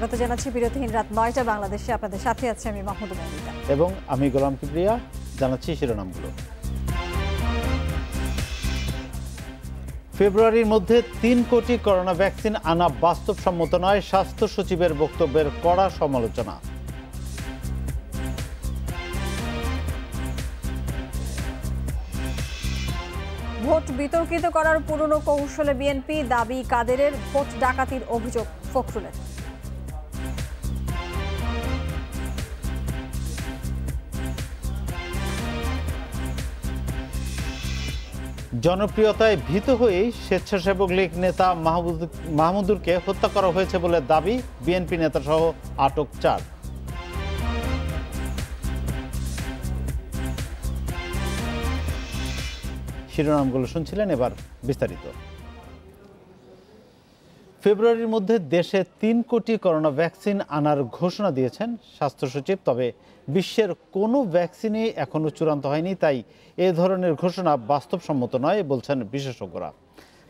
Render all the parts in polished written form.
স্বাগত জানাচ্ছি বিরতিহীন রাত ৯টা বাংলাদেশে। আপনাদের সাথে আছি আমি মাহমুদা মনিকা এবং আমি গোলাম কিবরিয়া। জানাচ্ছি শিরোনামগুলো। ফেব্রুয়ারির মধ্যে ৩ কোটি করোনা ভ্যাকসিন আনা বাস্তবসম্মত নয়, স্বাস্থ্য সচিবের বক্তব্যের কড়া সমালোচনা। ভোট বিতর্কিত করার পুরনো কৌশলে বিএনপি, দাবি কাদেরের ভোট ডাকাতির অভিযোগ ফখরুলের। জনপ্রিয়তায় ভীত হয়েই স্বেচ্ছাসেবক লীগ নেতা মাহমুদুরকে হত্যা করা হয়েছে বলে দাবি, বিএনপি নেতাসহ আটক ৪। শিরোনামগুলো শুনছিলেন, এবার বিস্তারিত। ফেব্রুয়ারির মধ্যে দেশে ৩ কোটি করোনা ভ্যাকসিন আনার ঘোষণা দিয়েছেন স্বাস্থ্য সচিব। তবে বিশ্বের কোনো ভ্যাকসিনই এখনও চূড়ান্ত হয়নি, তাই এ ধরনের ঘোষণা বাস্তবসম্মত নয় বলছেন বিশেষজ্ঞরা।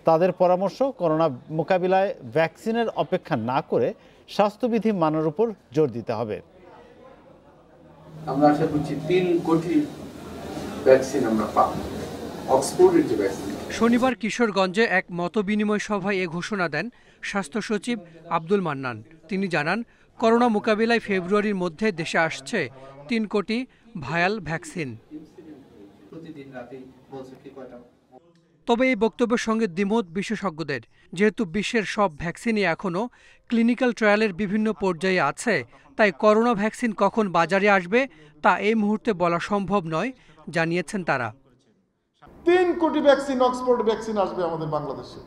তাদের পরামর্শ, করোনা মোকাবিলায় ভ্যাকসিনের অপেক্ষা না করে স্বাস্থ্যবিধি মানার উপর জোর দিতে হবে। আমরা আশা করছি ৩ কোটি ভ্যাকসিন আমরা পাবো। অক্সফোর্ডের যে ভ্যাকসিন। শনিবার কিশোরগঞ্জে এক মতবিনিময় সভায় এ ঘোষণা দেন স্বাস্থ্য সচিব আব্দুল মান্নান। তিনি জানান, করোনা মোকাবিলায় ফেব্রুয়ারির মধ্যে দেশে আসছে ৩ কোটি ভায়াল ভ্যাকসিন। তবে এই বক্তব্যের সঙ্গে দ্বিমত বিশেষজ্ঞদের। যেহেতু বিশ্বের সব ভ্যাকসিনই এখনও ক্লিনিক্যাল ট্রায়ালের বিভিন্ন পর্যায়ে আছে, তাই করোনা ভ্যাকসিন কখন বাজারে আসবে তা এই মুহূর্তে বলা সম্ভব নয়, জানিয়েছেন তারা। ৩ কোটি ভ্যাকসিন, অক্সফোর্ড ভ্যাকসিন আসবে আমাদের বাংলাদেশে,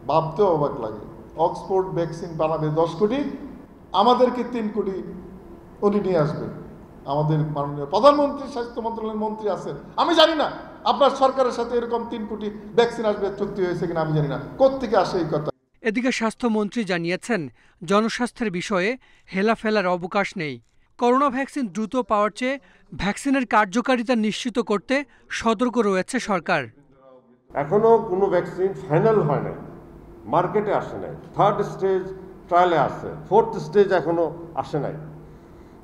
ভাবতেও অবাক লাগে। অক্সফোর্ড ভ্যাকসিন বানাবে ১০ কোটি, আমাদেরকে ৩ কোটি উনি নিয়ে আসবে। আমাদের মাননীয় প্রধানমন্ত্রী, স্বাস্থ্য মন্ত্রণালয়ের মন্ত্রী আছেন, আমি জানি না আপনার সরকারের সাথে এরকম 3 কোটি ভ্যাকসিন আসবে চুক্তি হয়েছে কিনা আমি জানি না, কোত্থেকে আসে এই কথা। এদিকে স্বাস্থ্যমন্ত্রী জানিয়েছেন, জনস্বাস্থ্যের বিষয়ে হেলাফেলার অবকাশ নেই। করোনা ভ্যাকসিন দ্রুত পাওয়ার চেয়ে ভ্যাকসিনের কার্যকারিতা নিশ্চিত করতে সতর্ক রয়েছে সরকার। এখনো কোনো ভ্যাকসিন ফাইনাল হয় নাই, মার্কেটে আসে নাই, 3rd স্টেজ ট্রায়ালে আসে, 4th স্টেজ এখনো আসে নাই।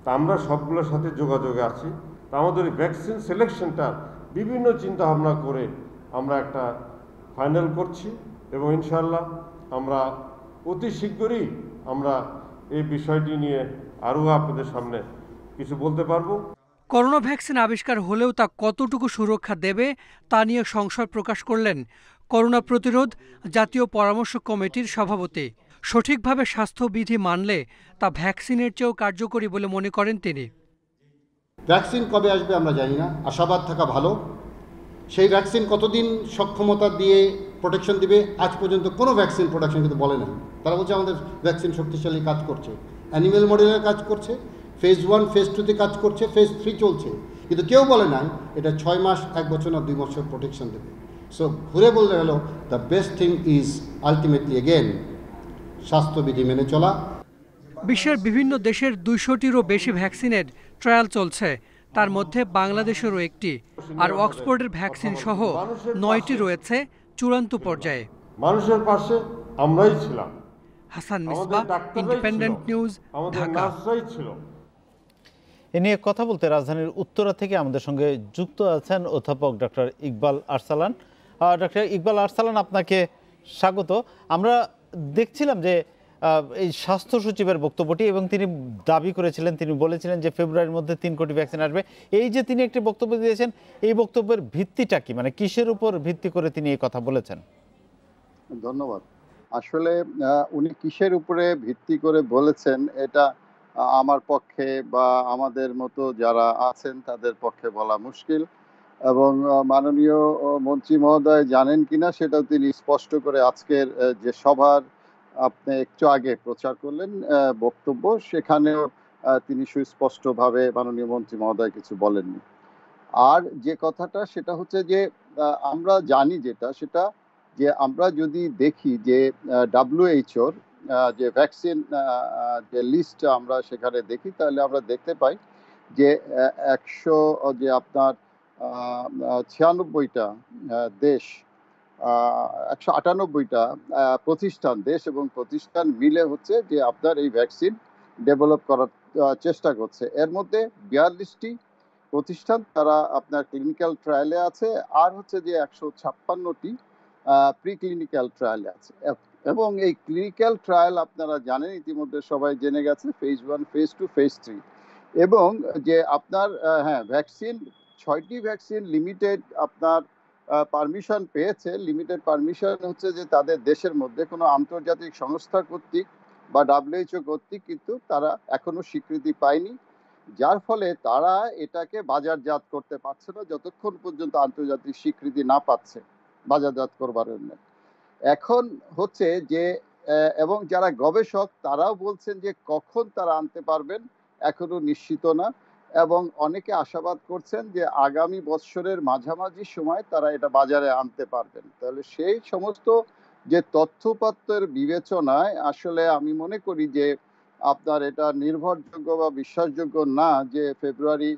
তা আমরা সবগুলোর সাথে যোগাযোগে আছি। তা আমাদের ভ্যাকসিন সিলেকশনটা বিভিন্ন চিন্তা ভাবনা করে আমরা একটা ফাইনাল করছি এবং ইনশাআল্লাহ আমরা অতি শীঘ্রই আমরা এই বিষয়টি নিয়ে আরও আপনাদের সামনে কিছু বলতে পারবো। করোনা ভ্যাকসিন আবিষ্কার হলেও তা কতটুকু সুরক্ষা দেবে তা নিয়ে সংশয় প্রকাশ করলেন করোনা প্রতিরোধ জাতীয় পরামর্শ কমিটির সভাপতি। সঠিকভাবে স্বাস্থ্যবিধি মানলে তা ভ্যাকসিনের চেয়েও কার্যকরী বলে মনে করেন তিনি। ভ্যাকসিন কবে আসবে আমরা জানি না, আশাবাদ থাকা ভালো। সেই ভ্যাকসিন কতদিন সক্ষমতা দিয়ে প্রোটেকশন দিবে, আজ পর্যন্ত কোনো ভ্যাকসিন প্রোটেকশন কিন্তু বলে না। তারা বলছে আমাদের ভ্যাকসিন শক্তিশালী কাজ করছে, অ্যানিমেল মডেলের কাজ করছে, ফেজ 1 ফেজ 2তে কাজ করছে, ফেজ 3 চলছে, কিন্তু কেউ বলে নাই এটা 6 মাস, 1 বছর না 2 বছর প্রোটেকশন দেবে। সো ঘুরে বলতে গেল the best thing is ultimately again স্বাস্থ্যবিধি মেনে চলা। বিশ্বের বিভিন্ন দেশের 200টিরও বেশি ভ্যাকসিনের ট্রায়াল চলছে, তার মধ্যে বাংলাদেশেরও একটি। আর অক্সফোর্ডের ভ্যাকসিন সহ 9টি রয়েছে চূড়ান্ত পর্যায়ে। মানুষের পাশে আমরাই ছিলাম। Hasan Misbah, independent news, Dhaka. এ নিয়ে কথা বলতে রাজধানীর উত্তরা থেকে আমাদের সঙ্গে যুক্ত আছেন অধ্যাপক ডক্টর ইকবাল আরসালান। ডক্টর ইকবাল আরসালান, আপনাকে স্বাগত। আমরা দেখছিলাম যে এই স্বাস্থ্য সচিবের বক্তব্যটি, এবং তিনি দাবি করেছিলেন, তিনি বলেছিলেন যে ফেব্রুয়ারির মধ্যে 3 কোটি ভ্যাকসিন আসবে। এই যে তিনি একটি বক্তব্য দিয়েছেন, এই বক্তব্যের ভিত্তিটা কি, মানে কিসের উপর ভিত্তি করে তিনি এই কথা বলেছেন? ধন্যবাদ। আসলে উনি কিসের উপরে ভিত্তি করে বলেছেন এটা আমার পক্ষে বা আমাদের মতো যারা আছেন তাদের পক্ষে বলা মুশকিল, এবং মাননীয় মন্ত্রী মহোদয় জানেন কিনা সেটাও তিনি স্পষ্ট করে আজকের যে সভার আপনি একটু আগে প্রচার করলেন বক্তব্য, সেখানেও তিনি সুস্পষ্টভাবে মাননীয় মন্ত্রী মহোদয় কিছু বলেননি। আর যে কথাটা সেটা হচ্ছে যে আমরা জানি সেটা যে আমরা যদি দেখি যে WHO যে ভ্যাকসিন যে লিস্ট আমরা সেখানে দেখি, তাহলে আমরা দেখতে পাই যে 100 যে আপনার 96টা দেশ 198টা প্রতিষ্ঠান, দেশ এবং প্রতিষ্ঠান মিলে হচ্ছে যে আপনার এই ভ্যাকসিন ডেভেলপ করার চেষ্টা করছে। এর মধ্যে 42টি প্রতিষ্ঠান তারা আপনার ক্লিনিক্যাল ট্রায়ালে আছে, আর হচ্ছে যে 156টি প্রি ক্লিনিক্যাল ট্রায়ালে আছে। এবং এই ক্লিনিক্যাল ট্রায়াল আপনারা জানেন, ইতিমধ্যে সবাই জেনে গেছে, ফেজ 1, ফেজ 2, ফেজ 3। এবং যে আপনার ভ্যাকসিন 6টি ভ্যাকসিন লিমিটেড আপনার পারমিশন পেয়েছে। লিমিটেড পারমিশন হচ্ছে যে তাদের দেশের মধ্যে কোনো আন্তর্জাতিক সংস্থা কর্তৃক বা WHO কর্তৃক কিন্তু তারা এখনো স্বীকৃতি পায়নি, যার ফলে তারা এটাকে বাজারজাত করতে পারছে না যতক্ষণ পর্যন্ত আন্তর্জাতিক স্বীকৃতি না পাচ্ছে বাজারজাত করবার জন্য। এখন হচ্ছে যে এবং যারা গবেষক তারাও বলছেন যে কখন তারা আনতে পারবেন এখনো নিশ্চিত না, এবং অনেকে আশাবাদ করছেন যে আগামী বছরের মাঝামাঝি সময় তারা এটা বাজারে আনতে পারবেন। তাহলে সেই সমস্ত যে তথ্যপত্রের বিবেচনায় আসলে আমি মনে করি যে আপনার এটা নির্ভরযোগ্য বা বিশ্বাসযোগ্য না যে ফেব্রুয়ারি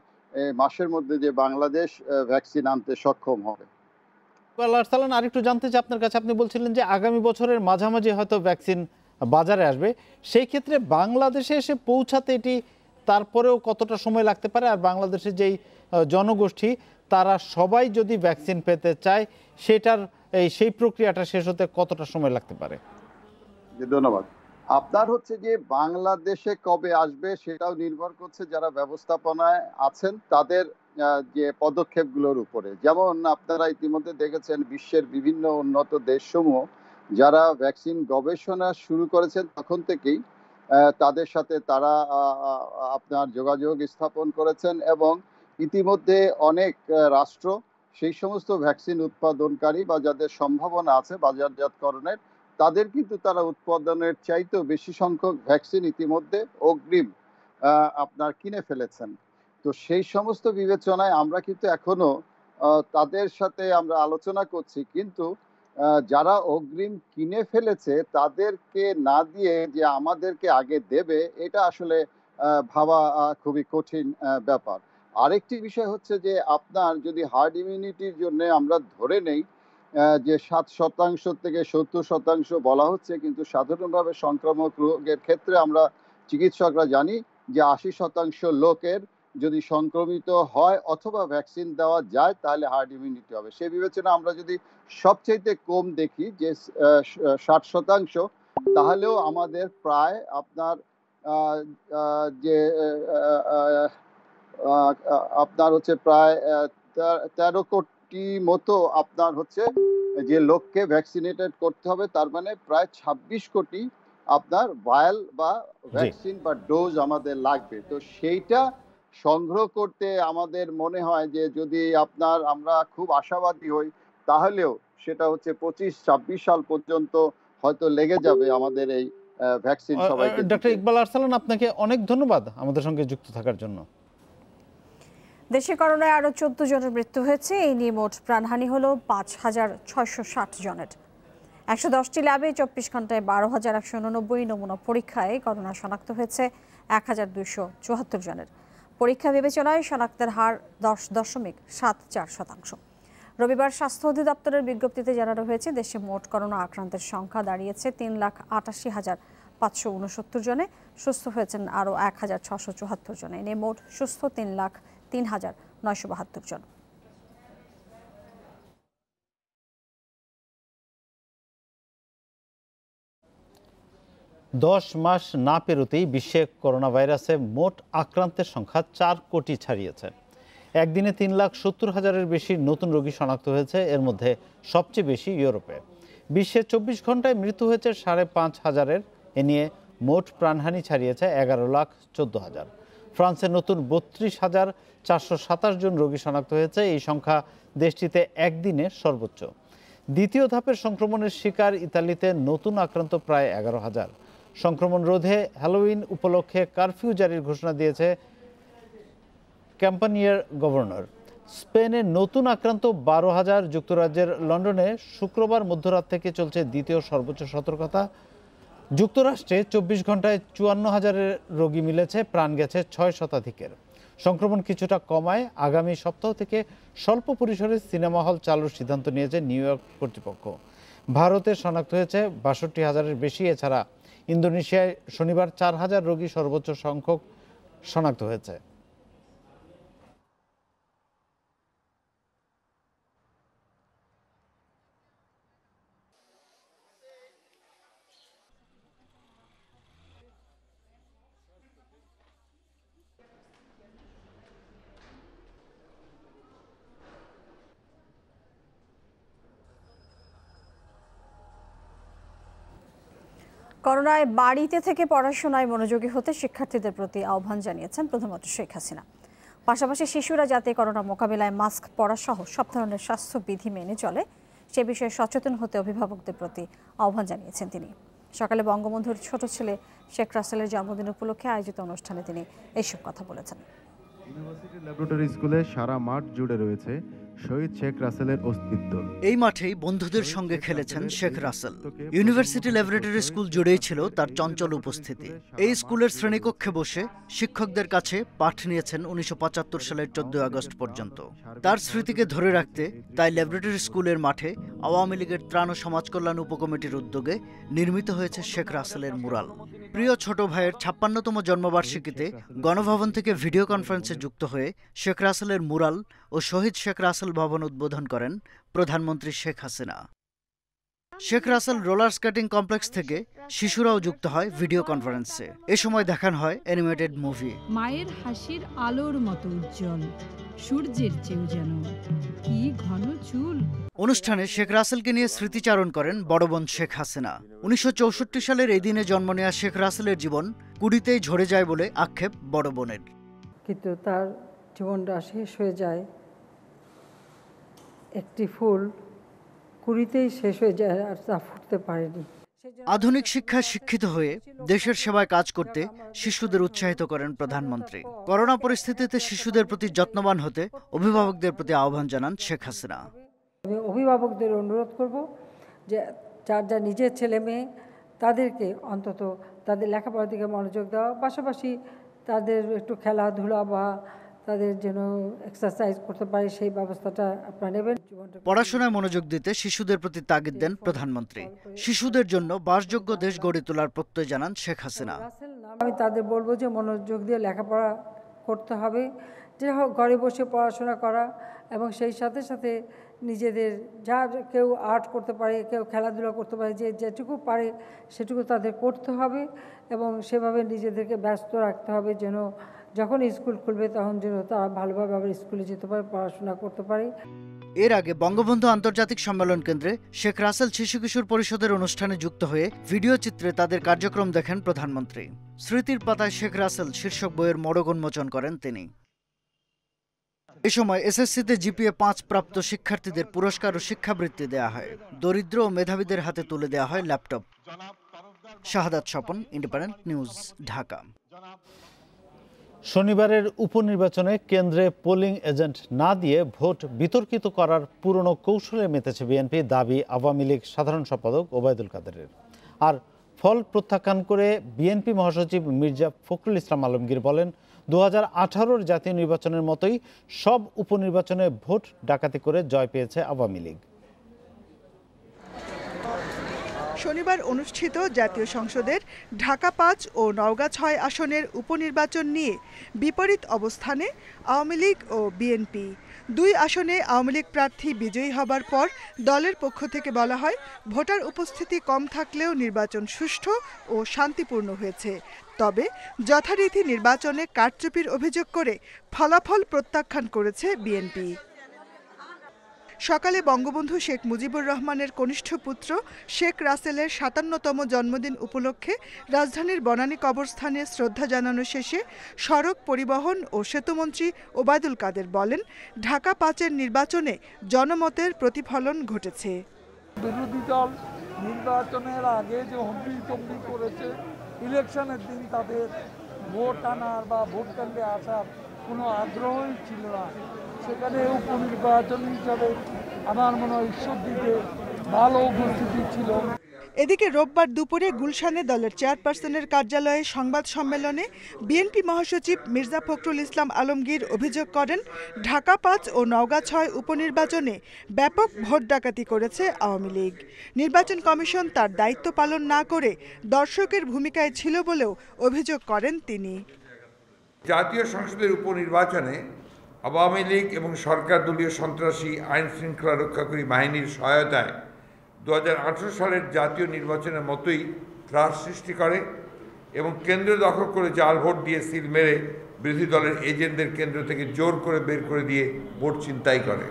মাসের মধ্যে যে বাংলাদেশ ভ্যাকসিন আনতে সক্ষম হবে। আরসালান, আরেকটু জানতে চাই আপনার কাছে, আপনি বলছিলেন যে আগামী বছরের মাঝামাঝি হয়তো ভ্যাকসিন বাজারে আসবে, সেই ক্ষেত্রে বাংলাদেশে এসে পৌঁছাতে এটি তারপরেও কতটা সময় লাগতে পারে? আর বাংলাদেশের যেই জনগোষ্ঠী তারা সবাই যদি ভ্যাকসিন পেতে চায় সেই প্রক্রিয়াটা শেষ হতে কতটা সময় লাগতে পারে? ধন্যবাদ। আপনার হচ্ছে যে বাংলাদেশে কবে আসবে সেটাও নির্ভর করছে যারা ব্যবস্থাপনায় আছেন তাদের যে পদক্ষেপগুলোর উপরে। যেমন আপনারা ইতিমধ্যে দেখেছেন বিশ্বের বিভিন্ন উন্নত দেশসমূহ যারা ভ্যাকসিন গবেষণা শুরু করেছেন তখন থেকেই তাদের সাথে তারা আপনার যোগাযোগ স্থাপন করেছেন, এবং ইতিমধ্যে অনেক রাষ্ট্র সেই সমস্ত ভ্যাকসিন উৎপাদনকারী বা যাদের সম্ভাবনা আছে বাজারজাতকরণের, তাদের কিন্তু তারা উৎপাদনের চাইতেও বেশি সংখ্যক ভ্যাকসিন ইতিমধ্যে অগ্রিম আপনার কিনে ফেলেছেন। তো সেই সমস্ত বিবেচনায় আমরা কিন্তু এখনো তাদের সাথে আমরা আলোচনা করছি, কিন্তু যারা অগ্রিম কিনে ফেলেছে তাদেরকে না দিয়ে যে আমাদেরকে আগে দেবে, এটা আসলে ভাবা খুবই কঠিন ব্যাপার। আরেকটি বিষয় হচ্ছে যে আপনার যদি হার্ড ইমিউনিটির জন্য আমরা ধরে নেই যে 7% থেকে 70% বলা হচ্ছে, কিন্তু সাধারণভাবে সংক্রামক রোগের ক্ষেত্রে আমরা চিকিৎসকরা জানি যে 80% লোকের যদি সংক্রমিত হয় অথবা ভ্যাকসিন দেওয়া যায় তাহলে হার্ড ইমিউনিটি হবে। সেই বিবেচনা আমরা যদি সবচাইতে কম দেখি যে 60%, তাহলেও আমাদের প্রায় আপনার যে আপনার হচ্ছে প্রায় 13 কোটি মতো আপনার হচ্ছে যে লোককে ভ্যাকসিনেটেড করতে হবে, তার মানে প্রায় 26 কোটি আপনার ভায়াল বা ভ্যাকসিন বা ডোজ আমাদের লাগবে। তো সেইটা সংগ্রহ করতে আমাদের মনে হয় যে যদি আমরা খুব আশাবাদী হই তাহলেও সেটা হচ্ছে 25-26 সাল পর্যন্ত হয়তো লেগে যাবে আমাদের এই ভ্যাকসিন সবাইকে। ডক্টর ইকবাল আরসালান, আপনাকে অনেক ধন্যবাদ আমাদের সঙ্গে যুক্ত থাকার জন্য। দেশে করোনায় আরো 14 জনের মৃত্যু হয়েছে। এই নিয়ে মোট প্রাণহানি হলো 5660 জনের। 110টি ল্যাবে 24 ঘন্টায় 12,189 নমুনা পরীক্ষায় করোনা শনাক্ত হয়েছে 1274 জনের। পরীক্ষা বিবেচনায় শনাক্তের হার 10.74%। রবিবার স্বাস্থ্য অধিদপ্তরের বিজ্ঞপ্তিতে জানানো হয়েছে দেশে মোট করোনা আক্রান্তের সংখ্যা দাঁড়িয়েছে 3,88,569 জনে। সুস্থ হয়েছেন আরও 1,674 জন। এনে মোট সুস্থ 3,03,972 জন। দশ মাস না পেরোতেই বিশ্বে করোনা ভাইরাসে মোট আক্রান্তের সংখ্যা 4 কোটি ছাড়িয়েছে। একদিনে 3,70,000-এর বেশি নতুন রোগী শনাক্ত হয়েছে। এর মধ্যে সবচেয়ে বেশি ইউরোপে। বিশ্বে 24 ঘন্টায় মৃত্যু হয়েছে 5,500-এর। এ নিয়ে মোট প্রাণহানি ছাড়িয়েছে 11,14,000। ফ্রান্সে নতুন 32,427 জন রোগী শনাক্ত হয়েছে। এই সংখ্যা দেশটিতে একদিনে সর্বোচ্চ। দ্বিতীয় ধাপের সংক্রমণের শিকার ইতালিতে নতুন আক্রান্ত প্রায় 11,000। সংক্রমণ রোধে হ্যালোউইন উপলক্ষে কারফিউ জারির ঘোষণা দিয়েছে ক্যাম্পানিয়ার গভর্নর। স্পেনে নতুন আক্রান্ত 12,000। যুক্তরাজ্যের লন্ডনে শুক্রবার মধ্যরাত থেকে চলছে দ্বিতীয় সর্বোচ্চ সতর্কতা। যুক্তরাষ্ট্রে 24 ঘন্টায় 54,000 রোগী মিলেছে, প্রাণ গেছে 6 শতাধিকের। সংক্রমণ কিছুটা কমায় আগামী সপ্তাহ থেকে স্বল্প পরিসরে সিনেমা হল চালুর সিদ্ধান্ত নিয়েছে নিউ ইয়র্ক কর্তৃপক্ষ। ভারতে শনাক্ত হয়েছে 62,000-এর বেশি। এছাড়া ইন্দোনেশিয়ায় শনিবার 4,000 রোগী সর্বোচ্চ সংখ্যক শনাক্ত হয়েছে। করোনায় বাড়িতে থেকে পড়াশোনায় মনোযোগী হতে শিক্ষার্থীদের প্রতি আহ্বান জানিয়েছেন প্রধানমন্ত্রী শেখ হাসিনা। পাশাপাশি শিশুরা যাতে করোনা মোকাবিলায় মাস্ক পরা সহ সব ধরনের স্বাস্থ্যবিধি মেনে চলে সে বিষয়ে সচেতন হতে অভিভাবকদের প্রতি আহ্বান জানিয়েছেন তিনি। সকালে বঙ্গবন্ধুর ছোট ছেলে শেখ রাসেলের জন্মদিন উপলক্ষে আয়োজিত অনুষ্ঠানে তিনি এইসব কথা বলেছেন। ইউনিভার্সিটি ল্যাবরেটরি স্কুলে সারা মাঠ জুড়ে রয়েছে শহীদ শেখ রাসেলের অস্তিত্ব। এই মাঠেই বন্ধুদের সঙ্গে খেলেছেন Sheikh Russel. University laboratory school জুড়েই ছিল তার চঞ্চল উপস্থিতি। এই স্কুলের শ্রেণীকক্ষে বসে শিক্ষকদের কাছে পাঠ নিয়েছেন 1975 সালের 14 আগস্ট পর্যন্ত। তার স্মৃতিকে ধরে রাখতে তাই ল্যাবরেটরি স্কুলের মাঠে আওয়ামী লীগের ত্রাণ ও সমাজ কল্যাণ উপকমিটির উদ্যোগে নির্মিত হয়েছে শেখ রাসেলের মুরাল। প্রিয় ছোট ভাইয়ের 56তম জন্মবার্ষিকীতে গণভবন থেকে ভিডিও কনফারেন্সে যুক্ত হয়ে শেখ রাসেলের মুরাল ও শহীদ শেখ রাসেল ভবন উদ্বোধন করেন প্রধানমন্ত্রী Sheikh Hasina. Sheikh Russel roller skating complex থেকে শিশুরাও যুক্ত হয় ভিডিও কনফারেন্সে। এ সময় দেখানো হয় অ্যানিমেটেড মুভি। মায়ের হাসির আলোর মতো উজ্জ্বল, সূর্যের চেয়েও যেন কি ঘন চুল। অনুষ্ঠানে শেখ রাসেলকে নিয়ে স্মৃতিচারণ করেন বড় বোন শেখ হাসিনা। 1964 সালের এই দিনে জন্ম নেওয়া শেখ রাসেলের জীবন কুড়িতেই ঝরে যায় বলে আক্ষেপ বড় বোনের। কিন্তু তার জীবনটা শেষ হয়ে যায়, একটি ফুল কুড়িতেই শেষ হয়ে যায় আর তা ফুটতে পারেনি। আধুনিক শিক্ষায় শিক্ষিত হয়ে দেশের সেবায় কাজ করতে শিশুদের উৎসাহিত করেন প্রধানমন্ত্রী। করোনা পরিস্থিতিতে শিশুদের প্রতি যত্নবান হতে অভিভাবকদের প্রতি আহ্বান জানান শেখ হাসিনা। আমি অভিভাবকদের অনুরোধ করব যে যার যা নিজের ছেলে মেয়ে তাদেরকে অন্তত তাদের লেখাপড়ার দিকে মনোযোগ দেওয়া, পাশাপাশি তাদের একটু খেলাধুলা বা তাদের যেন এক্সারসাইজ করতে পারে সেই ব্যবস্থাটা আপনারা নেবেন। পড়াশোনায় মনোযোগ দিতে শিশুদের প্রতি তাগিদ দেন প্রধানমন্ত্রী। শিশুদের জন্য বাসযোগ্য দেশ গড়ে তোলার প্রত্যয় জানান শেখ হাসিনা। আমি তাদের বলবো যে মনোযোগ দিয়ে লেখাপড়া করতে হবে, যে হোক ঘরে বসে পড়াশোনা করা এবং সেই সাথে সাথে নিজেদের যার কেউ আর্ট করতে পারে, কেউ খেলাধুলা করতে পারে, যে যেটুকু পারে সেটুকু তাদের করতে হবে এবং সেভাবে নিজেদেরকে ব্যস্ত রাখতে হবে যেন যখন স্কুল খুলবে তখন যেন তারা ভালোভাবে আবার স্কুলে যেতে পারে, পড়াশোনা করতে পারে। এর আগে বঙ্গবন্ধু আন্তর্জাতিক সম্মেলন কেন্দ্রে শেখ রাসেল শিশু কিশোর পরিষদের অনুষ্ঠানে যুক্ত হয়ে ভিডিও চিত্রে তাদের কার্যক্রম দেখেন প্রধানমন্ত্রী। স্মৃতির পাতায় শেখ রাসেল শীর্ষক বইয়ের মোড়ক উন্মোচন করেন তিনি। এ সময় এসএসসিতে জিপিএ 5 প্রাপ্ত শিক্ষার্থীদের পুরস্কার ও শিক্ষাবৃত্তি দেওয়া হয়। দরিদ্র ও মেধাবীদের হাতে তুলে দেওয়া হয় ল্যাপটপ। শাহাদাত স্বপন, ইন্ডিপেন্ডেন্ট নিউজ, ঢাকা। শনিবারের উপনির্বাচনে কেন্দ্রে পোলিং এজেন্ট না দিয়ে ভোট বিতর্কিত করার পুরনো কৌশলে মেতেছে বিএনপি, দাবি আওয়ামী লীগ সাধারণ সম্পাদক ওবায়দুল কাদেরের। আর ফল প্রত্যাখ্যান করে বিএনপি মহাসচিব মির্জা ফখরুল ইসলাম আলমগীর বলেন, 2018-র জাতীয় নির্বাচনের মতোই সব উপনির্বাচনে ভোট ডাকাতি করে জয় পেয়েছে আওয়ামী লীগ। শনিবার অনুষ্ঠিত জাতীয় সংসদের ঢাকা 5 ও নওগাঁ 6 আসনের উপনির্বাচন নিয়ে বিপরীত অবস্থানে আওয়ামী লীগ ও বিএনপি। 2 আসনে আওয়ামী লীগ প্রার্থী বিজয়ী হবার পর দলের পক্ষ থেকে বলা হয়, ভোটার উপস্থিতি কম থাকলেও নির্বাচন সুষ্ঠু ও শান্তিপূর্ণ হয়েছে। তবে যথারীতি নির্বাচনে কারচুপির অভিযোগ করে ফলাফল প্রত্যাখ্যান করেছে বিএনপি। সকালে বঙ্গবন্ধু শেখ মুজিবুর রহমানের কনিষ্ঠ পুত্র শেখ রাসেলের 57তম জন্মদিন উপলক্ষে রাজধানীর বনানী কবরস্থানে শ্রদ্ধা জানানো শেষে সড়ক পরিবহন ও সেতুমন্ত্রী ওবায়দুল কাদের বলেন, ঢাকা 5-এর নির্বাচনে জনমতের প্রতিফলন ঘটেছে। বিরোধী দল নির্বাচনের আগে যে হম্বি করেছে, ইলেকশনের দিন তাদের ভোট আনার বা ভোট কেন্দ্রে আসার কোনো আগ্রহই ছিল না। সেখানে উপনির্বাচন হিসাবে আমার মনে হয় ঈশ্বর দিকে ভালো উপস্থিতি ছিল। এদিকে রোববার দুপুরে গুলশানে দলের চেয়ারপারসনের কার্যালয়ে সংবাদ সম্মেলনে বিএনপি মহাসচিব মির্জা ফখরুল ইসলাম আলমগীর অভিযোগ করেন, ঢাকা ৫ ও নওগাঁ ৬ উপনির্বাচনে ব্যাপক ভোট ডাকাতি করেছে আওয়ামী লীগ। নির্বাচন কমিশন তার দায়িত্ব পালন না করে দর্শকের ভূমিকায় ছিল বলেও অভিযোগ করেন তিনি। জাতীয় সংসদের উপনির্বাচনে আওয়ামী লীগ এবং সরকার দলীয় সন্ত্রাসী আইন শৃঙ্খলা রক্ষাকারী বাহিনীর সহায়তায় 2018 সালের জাতীয় নির্বাচনের মতোই ত্রাস সৃষ্টি করে এবং কেন্দ্র দখল করে জাল ভোট দিয়ে সিল মেরে বিরোধী দলের এজেন্টদের কেন্দ্র থেকে জোর করে বের করে দিয়ে ভোট ছিনতাই করে।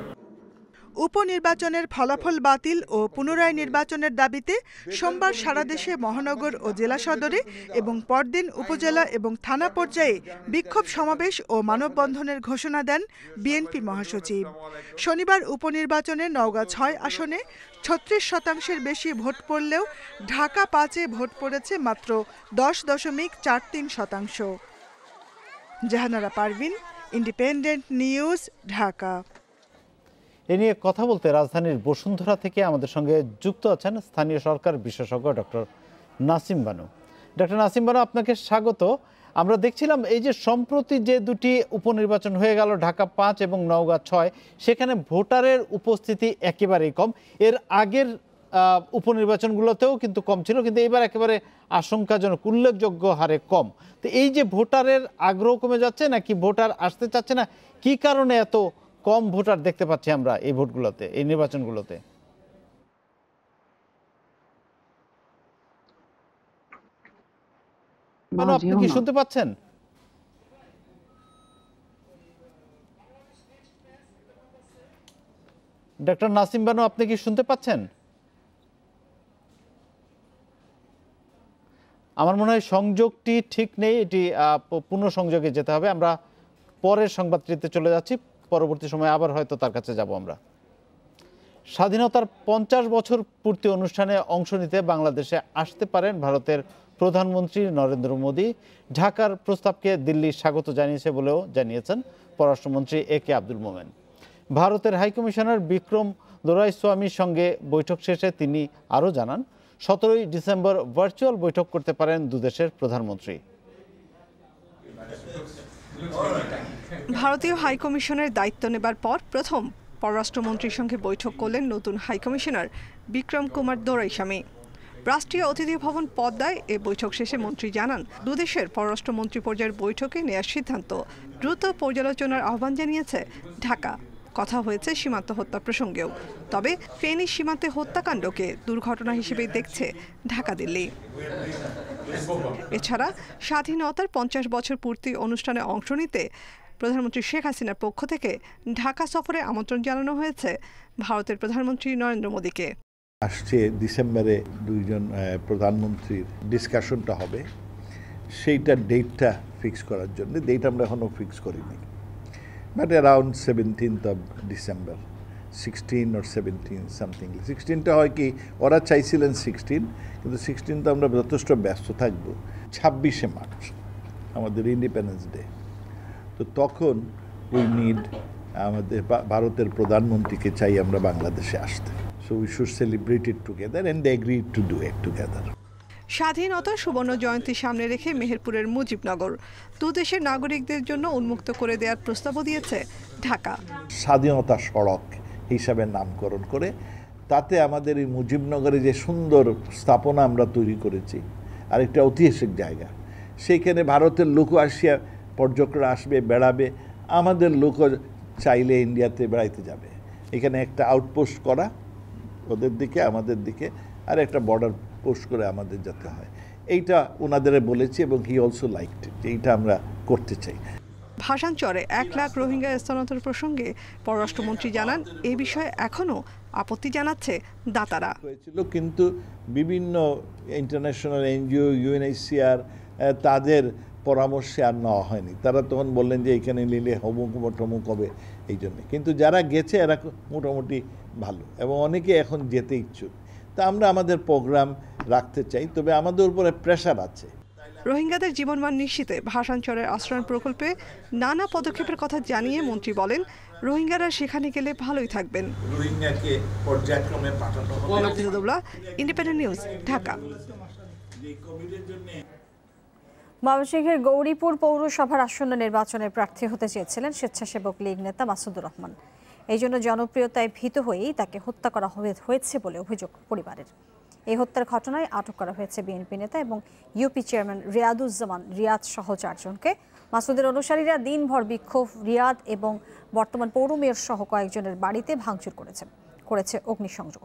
উপনির্বাচনের ফলাফল বাতিল ও পুনরায় নির্বাচনের দাবিতে সোমবার সারা দেশে মহানগর ও জেলা সদরে এবং পরদিন উপজেলা এবং থানা পর্যায়ে বিক্ষোভ সমাবেশ ও মানববন্ধনের ঘোষণা দেন বিএনপি মহাসচিব। শনিবার উপনির্বাচনে নওগাঁ ৬ আসনে ৩৬% বেশি ভোট পড়লেও ঢাকা ৫-এ ভোট পড়েছে মাত্র 10.43%। Jahanara Parvin, independent news, Dhaka. এ নিয়ে কথা বলতে রাজধানীর বসুন্ধরা থেকে আমাদের সঙ্গে যুক্ত আছেন স্থানীয় সরকার বিশেষজ্ঞ ডক্টর নাসিম বানু। ডক্টর নাসিম বানু, আপনাকে স্বাগত। আমরা দেখছিলাম এই যে সম্প্রতি যে দুটি উপনির্বাচন হয়ে গেল, ঢাকা ৫ এবং নওগাঁ ৬, সেখানে ভোটারের উপস্থিতি একেবারেই কম। এর আগের উপনির্বাচনগুলোতেও কিন্তু কম ছিল, কিন্তু এবার একেবারে আশঙ্কাজনক, উল্লেখযোগ্য হারে কম। তো এই যে ভোটারের আগ্রহ কমে যাচ্ছে নাকি ভোটার আসতে চাচ্ছে না, কি কারণে এত কম ভোটার দেখতে পাচ্ছি আমরা এই ভোটগুলোতে, এই নির্বাচনগুলোতে? আপনি কি শুনতে পাচ্ছেন? ডক্টর নাসিম বানু, আপনি কি শুনতে পাচ্ছেন? আমার মনে হয় সংযোগটি ঠিক নেই, এটি পুনঃসংযোগে যেতে হবে। আমরা পরের সংবাদটিতে চলে যাচ্ছি, পরবর্তী সময়ে আবার হয়তো তার কাছে যাব আমরা। স্বাধীনতার 50 বছর পূর্তি অনুষ্ঠানে অংশ নিতে বাংলাদেশে আসতে পারেন ভারতের প্রধানমন্ত্রী নরেন্দ্র মোদী। ঢাকার প্রস্তাবকে দিল্লি স্বাগত জানিয়েছে বলেও জানিয়েছেন পররাষ্ট্রমন্ত্রী এ কে আব্দুল মোমেন। ভারতের হাইকমিশনার বিক্রম দোরাইস্বামীর সঙ্গে বৈঠক শেষে তিনি আরও জানান, 17 ডিসেম্বর ভার্চুয়াল বৈঠক করতে পারেন দুদেশের প্রধানমন্ত্রী। ভারতীয় হাইকমিশনের দায়িত্ব নেবার পর প্রথম পররাষ্ট্রমন্ত্রীর সঙ্গে বৈঠক করলেন নতুন হাইকমিশনার বিক্রম কুমার দোরাইস্বামী। রাষ্ট্রীয় অতিথি ভবন পদ্মায় এ বৈঠক শেষে মন্ত্রী জানান, দুদেশের পররাষ্ট্রমন্ত্রী পর্যায়ের বৈঠকে নেওয়ার সিদ্ধান্ত দ্রুত পর্যালোচনার আহ্বান জানিয়েছে ঢাকা। কথা হয়েছে সীমান্ত হত্যা প্রসঙ্গেও, তবে ফেনী সীমান্তে হত্যাকাণ্ডকে দুর্ঘটনা হিসেবেই দেখছে ঢাকা দিল্লি। এছাড়া স্বাধীনতার 50 বছর পূর্তি অনুষ্ঠানে অংশ নিতে প্রধানমন্ত্রী শেখ হাসিনার পক্ষ থেকে ঢাকা সফরে আমন্ত্রণ জানানো হয়েছে ভারতের প্রধানমন্ত্রী নরেন্দ্র মোদীকে। আসছে ডিসেম্বরে দুইজন প্রধানমন্ত্রীর ডিসকাশনটা হবে, সেইটা ডেটটা ফিক্স করার জন্য। ডেট আমরা এখনও ফিক্স করিনি, but around 17th of December, 16 or 17 something. 16টা হয় কি, ওরা চাইছিলেন 16, কিন্তু 16টা আমরা যথেষ্ট ব্যস্ত থাকবো। 26শে মার্চ আমাদের ইন্ডিপেন্ডেন্স ডে, তো তখন উই নিড আমাদের ভারতের প্রধানমন্ত্রীকে চাই আমরা বাংলাদেশে আসতে। So we should celebrate it together and they agree to do it together. স্বাধীনতার সুবর্ণ জয়ন্তী সামনে রেখে মেহেরপুরের মুজিবনগর দুদেশের নাগরিকদের জন্য উন্মুক্ত করে দেওয়ার প্রস্তাবও দিয়েছে ঢাকা। স্বাধীনতা সড়ক হিসাবে নামকরণ করে, তাতে আমাদের এই মুজিবনগরে যে সুন্দর স্থাপনা আমরা তৈরি করেছি, আরেকটা ঐতিহাসিক জায়গা, সেইখানে ভারতের লোক আসিয়া পর্যটকরা আসবে, বেড়াবে। আমাদের লোকও চাইলে ইন্ডিয়াতে বেড়াইতে যাবে। এখানে একটা আউটপোস্ট করা ওদের দিকে, আমাদের দিকে, আর একটা বর্ডার পোস্ট করে আমাদের যেতে হয়। এইটা ওনাদের বলেছি এবং হি অলসো লাইকড ইট, এইটা আমরা করতে চাই। ভাষাঞ্চরে 1 লাখ রোহিঙ্গা স্থানান্তর প্রসঙ্গে পররাষ্ট্রমন্ত্রী জানান, এই বিষয়ে এখনও আপত্তি জানাচ্ছে দাতারা। হয়েছিল, কিন্তু বিভিন্ন ইন্টারন্যাশনাল এনজিও, ইউএনএইচসিআর, তাদের পরামর্শে আর নেওয়া হয়নি। তারা তখন বললেন যে এখানে নিলে টমুক হবে, এই জন্যে। কিন্তু যারা গেছে এরা মোটামুটি ভালো এবং অনেকে এখন যেতে ইচ্ছুক। তা আমরা আমাদের প্রোগ্রাম রাখতে চাই, তবে আমাদের উপরে প্রেশার আছে। রোহিঙ্গাদের জীবনমান নিশ্চিতে ভাসানচরের আশ্রয়ণ প্রকল্পে নানা পদক্ষেপের কথা জানিয়ে মন্ত্রী বলেন, রোহিঙ্গারা সেখানে গেলে ভালোই থাকবেন। রোহিঙ্গাকে পর্যায়ক্রমে পাঠানো হবে। Independent news, Dhaka. ময়মনসিংহের গৌরীপুর পৌরসভার আসন্ন নির্বাচনে প্রার্থী হতে চেয়েছিলেন স্বেচ্ছাসেবক লীগ নেতা মাসুদুর রহমান। এই জন্য জনপ্রিয়তায় ভীত হয়েই তাকে হত্যা করা হয়েছে বলে অভিযোগ পরিবারের। এই হত্যার ঘটনায় আটক করা হয়েছে বিএনপি নেতা এবং ইউপি চেয়ারম্যান রিয়াদুজ্জামান রিয়াদ সহ 4 জনকে। মাসুদের অনুসারীরা দিনভর বিক্ষোভ রিয়াদ এবং বর্তমান পৌর মেয়র সহ কয়েকজনের বাড়িতে ভাঙচুর করেছে অগ্নিসংযোগ।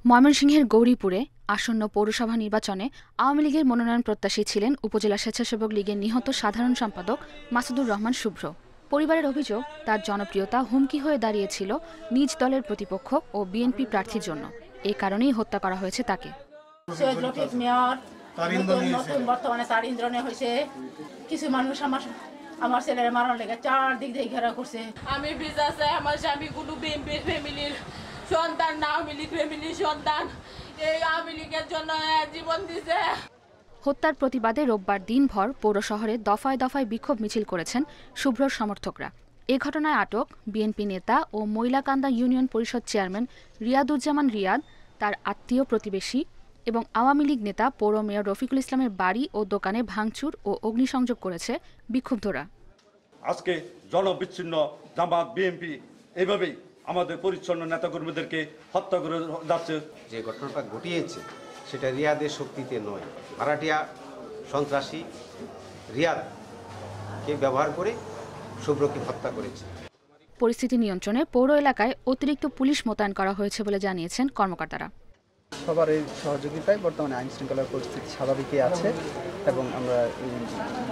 ময়মনসিংহের গৌরীপুরে আসন্ন পৌরসভা নির্বাচনে আওয়ামী লীগের মনোনয়ন প্রত্যাশী ছিলেন উপজেলা স্বেচ্ছাসেবক লীগের নিহত সাধারণ সম্পাদক মাসুদুর রহমান শুভ্র। পরিবারের অভিযোগ, তার জনপ্রিয়তা হুমকি হয়ে দাঁড়িয়েছিল নিজ দলের প্রতিপক্ষ ও বিএনপি প্রার্থীর জন্য। এই কারণেই হত্যা করা হয়েছে তাকে। বর্তমানে তার ইন্দ্রণে হয়েছে। কিছু মানুষ আমার ছেলের মারার লেগে চারদিক দিয়ে ঘেরা করছে। আমি বিজা চাই, আমার স্বামী কোনো বিএনপি ফ্যামিলির সন্তান না, আওয়ামী লীগ ফ্যামিলির সন্তান। এই আওয়ামী লীগের জন্য জীবন দিছে। হত্যার প্রতিবাদে রোববার দিনভর পৌর শহরে দফায় দফায় বিক্ষোভ মিছিল করেছেন শুভ্রর সমর্থকরা। এ ঘটনায় আটক বিএনপি নেতা ও মইলাকান্দা ইউনিয়ন পরিষদ চেয়ারম্যান রিয়াদুজ্জামান রিয়াদ, তার আত্মীয় প্রতিবেশী এবং আওয়ামী লীগ নেতা পৌর মেয়র রফিকুল ইসলামের বাড়ি ও দোকানে ভাঙচুর ও অগ্নিসংযোগ করেছে বিক্ষুব্ধরা। আজকে জনবিচ্ছিন্ন জামাত বিএনপি এইভাবেই আমাদের পরিচ্ছন্ন নেতাকর্মীদেরকে হত্যা করে যাচ্ছে। যে ঘটনাটা ঘটিয়েছে সেটা রিয়াদের শক্তিতে নয়, ভাড়াটিয়া সন্ত্রাসী রিয়াদকে ব্যবহার করে শুভ্রকে হত্যা করেছে। পরিস্থিতি নিয়ন্ত্রণে পৌর এলাকায় অতিরিক্ত পুলিশ মোতায়েন করা হয়েছে বলে জানিয়েছেন কর্মকর্তারা। সবার এই সহযোগিতায় বর্তমানে আইন শৃঙ্খলার পরিস্থিতি স্বাভাবিকই আছে এবং আমরা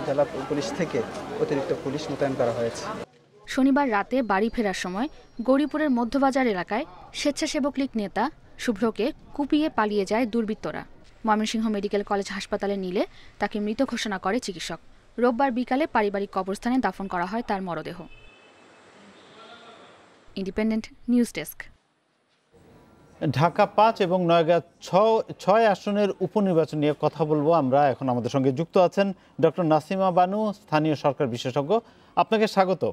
জেলা পুলিশ থেকে অতিরিক্ত পুলিশ মোতায়েন করা হয়েছে। শনিবার রাতে বাড়ি ফেরার সময় গৌরীপুরের মধ্যবাজার এলাকায় স্বেচ্ছাসেবক লীগ নেতা শুভ্রকে কুপিয়ে পালিয়ে যায় দুর্বৃত্তরা। ময়মনসিংহ মেডিকেল কলেজ হাসপাতালে নিলে তাকে মৃত ঘোষণা করে চিকিৎসক। রোববার বিকালে পারিবারিক কবরস্থানে দাফন করা হয় তার মরদেহ। Independent news desk. ঢাকা 5 এবং নওগাঁ 6 আসনের উপনির্বাচন নিয়ে কথা বলবো আমরা। এখন আমাদের সঙ্গে যুক্ত আছেন ডক্টর নাসিমা বানু, স্থানীয় সরকার বিশেষজ্ঞ। আপনাকে স্বাগত।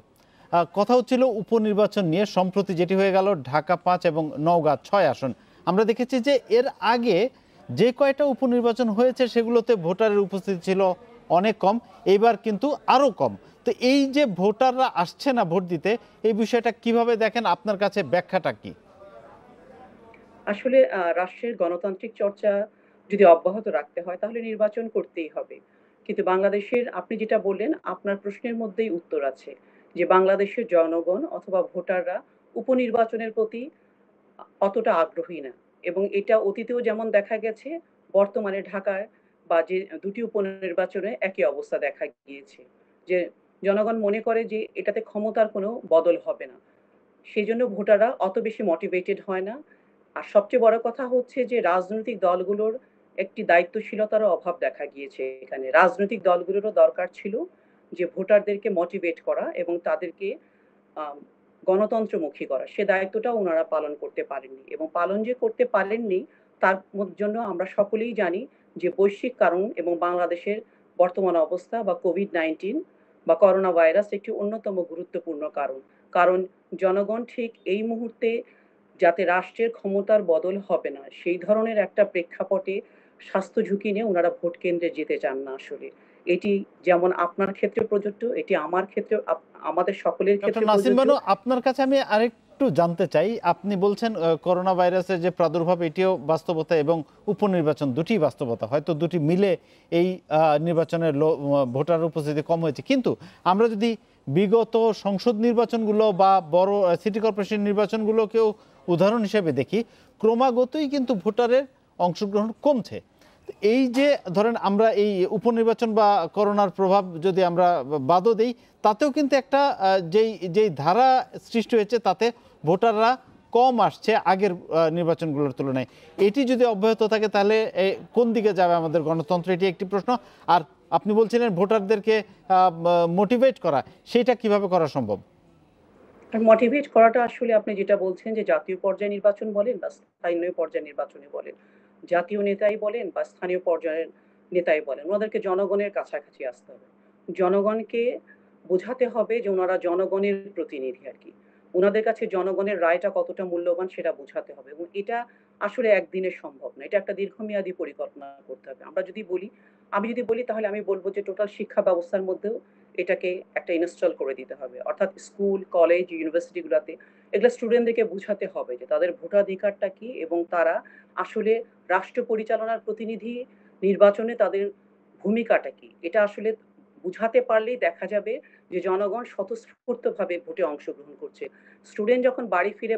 কথা হচ্ছিল উপনির্বাচন নিয়ে। সম্প্রতি যেটি হয়ে গেল ঢাকা 5 এবং নওগাঁ 6 আসন, আমরা দেখেছি যে এর আগে যে কয়টা উপনির্বাচন হয়েছে সেগুলোতে ভোটারের উপস্থিতি ছিল অনেক কম, এবার কিন্তু আরও কম। তো এই যে ভোটাররা আসছে না ভোট দিতে, এই বিষয়টা কিভাবে দেখেন? আপনার কাছে ব্যাখ্যাটা কি? আসলে রাষ্ট্রের গণতান্ত্রিক চর্চা যদি অব্যাহত রাখতে হয় তাহলে নির্বাচন করতেই হবে। কিন্তু বাংলাদেশের, আপনি যেটা বললেন আপনার প্রশ্নের মধ্যেই উত্তর আছে, যে বাংলাদেশের জনগণ অথবা ভোটাররা উপনির্বাচনের প্রতি অতটা আগ্রহী না। এবং এটা অতীতেও যেমন দেখা গেছে, বর্তমানে ঢাকায় বা যে দুটি উপনির্বাচনে একই অবস্থা দেখা গিয়েছে, যে জনগণ মনে করে যে এটাতে ক্ষমতার কোনো বদল হবে না, সেই জন্য ভোটাররা অত বেশি মোটিভেটেড হয় না। আর সবচেয়ে বড় কথা হচ্ছে যে রাজনৈতিক দলগুলোর একটি দায়িত্বশীলতার অভাব দেখা গিয়েছে এখানে। রাজনৈতিক দলগুলোরও দরকার ছিল যে ভোটারদেরকে মোটিভেট করা এবং তাদেরকে গণতন্ত্রমুখী করা, সে দায়িত্বটা ওনারা পালন করতে পারেননি। এবং পালন যে করতে পারেননি তার জন্য আমরা সকলেই জানি যে বৈশ্বিক কারণ এবং বাংলাদেশের বর্তমান অবস্থা বা কোভিড-19 বা করোনা ভাইরাস একটি অন্যতম গুরুত্বপূর্ণ কারণ। কারণ জনগণ ঠিক এই মুহূর্তে যাতে রাষ্ট্রের ক্ষমতার বদল হবে না সেই ধরনের একটা প্রেক্ষাপটে স্বাস্থ্য ঝুঁকি নিয়ে ওনারা ভোট কেন্দ্রে যেতে চান না। আসলে এটি যেমন আপনার ক্ষেত্রে প্রযোজ্য, এটি আমার ক্ষেত্রে, আমাদের সকলের ক্ষেত্রে প্রযোজ্য। আপনার কাছে আমি আরেকটু জানতে চাই, আপনি বলছেন করোনা ভাইরাসের যে প্রাদুর্ভাব এটিও বাস্তবতা এবং উপনির্বাচন দুটি বাস্তবতা, হয়তো দুটি মিলে এই নির্বাচনের ভোটার উপস্থিতি কম হয়েছে। কিন্তু আমরা যদি বিগত সংসদ নির্বাচনগুলো বা বড় সিটি কর্পোরেশন নির্বাচনগুলোকেও উদাহরণ হিসেবে দেখি, ক্রমাগতই কিন্তু ভোটারের অংশগ্রহণ কমছে। এই যে ধরেন আমরা এই উপনির্বাচন বা করোনার প্রভাব যদি আমরা বাদও দেই, তাতেও কিন্তু একটা যেই ধারা সৃষ্টি হয়েছে তাতে ভোটাররা কম আসছে আগের নির্বাচনগুলোর তুলনায়। এটি যদি অব্যাহত থাকে তাহলে কোন দিকে যাবে আমাদের গণতন্ত্র? এটি একটি প্রশ্ন। আর আপনি বলছিলেন ভোটারদেরকে মোটিভেট করা, সেটা কিভাবে করা সম্ভব? মোটিভেট করাটা আসলে আপনি যেটা বলছেন যে জাতীয় পর্যায়ে নির্বাচন বলেন বা স্থানীয় পর্যায়ে নির্বাচনে বলেন, জাতীয় নেতাই বলেন বা স্থানীয় পর্যায়ের নেতাই বলেন, ওনাদেরকে জনগণের কাছাকাছি আসতে হবে, জনগণকে বোঝাতে হবে যে ওনারা জনগণের প্রতিনিধি আর কি, ওনাদের কাছে জনগণের রায়টা কতটা মূল্যবান সেটা বোঝাতে হবে। এবং এটা আসলে একদিনে সম্ভব না, এটা একটা দীর্ঘমেয়াদী পরিকল্পনা করতে হবে। আমি যদি বলি তাহলে আমি বলবো যে টোটাল শিক্ষা ব্যবস্থার মধ্যেও এটাকে একটা ইনস্টল করে দিতে হবে, অর্থাৎ স্কুল, কলেজ, ইউনিভার্সিটিগুলোতে এগুলো স্টুডেন্টদেরকে বোঝাতে হবে যে তাদের ভোটাধিকারটা কি এবং তারা আসলে রাষ্ট্র পরিচালনার প্রতিনিধি নির্বাচনে তাদের ভূমিকাটা কি। এটা আসলে বুঝাতে পারলেই দেখা যাবে যে জনগণ স্বতঃস্ফূর্তভাবে ভোটে অংশগ্রহণ করছে। স্টুডেন্ট যখন বাড়ি ফিরে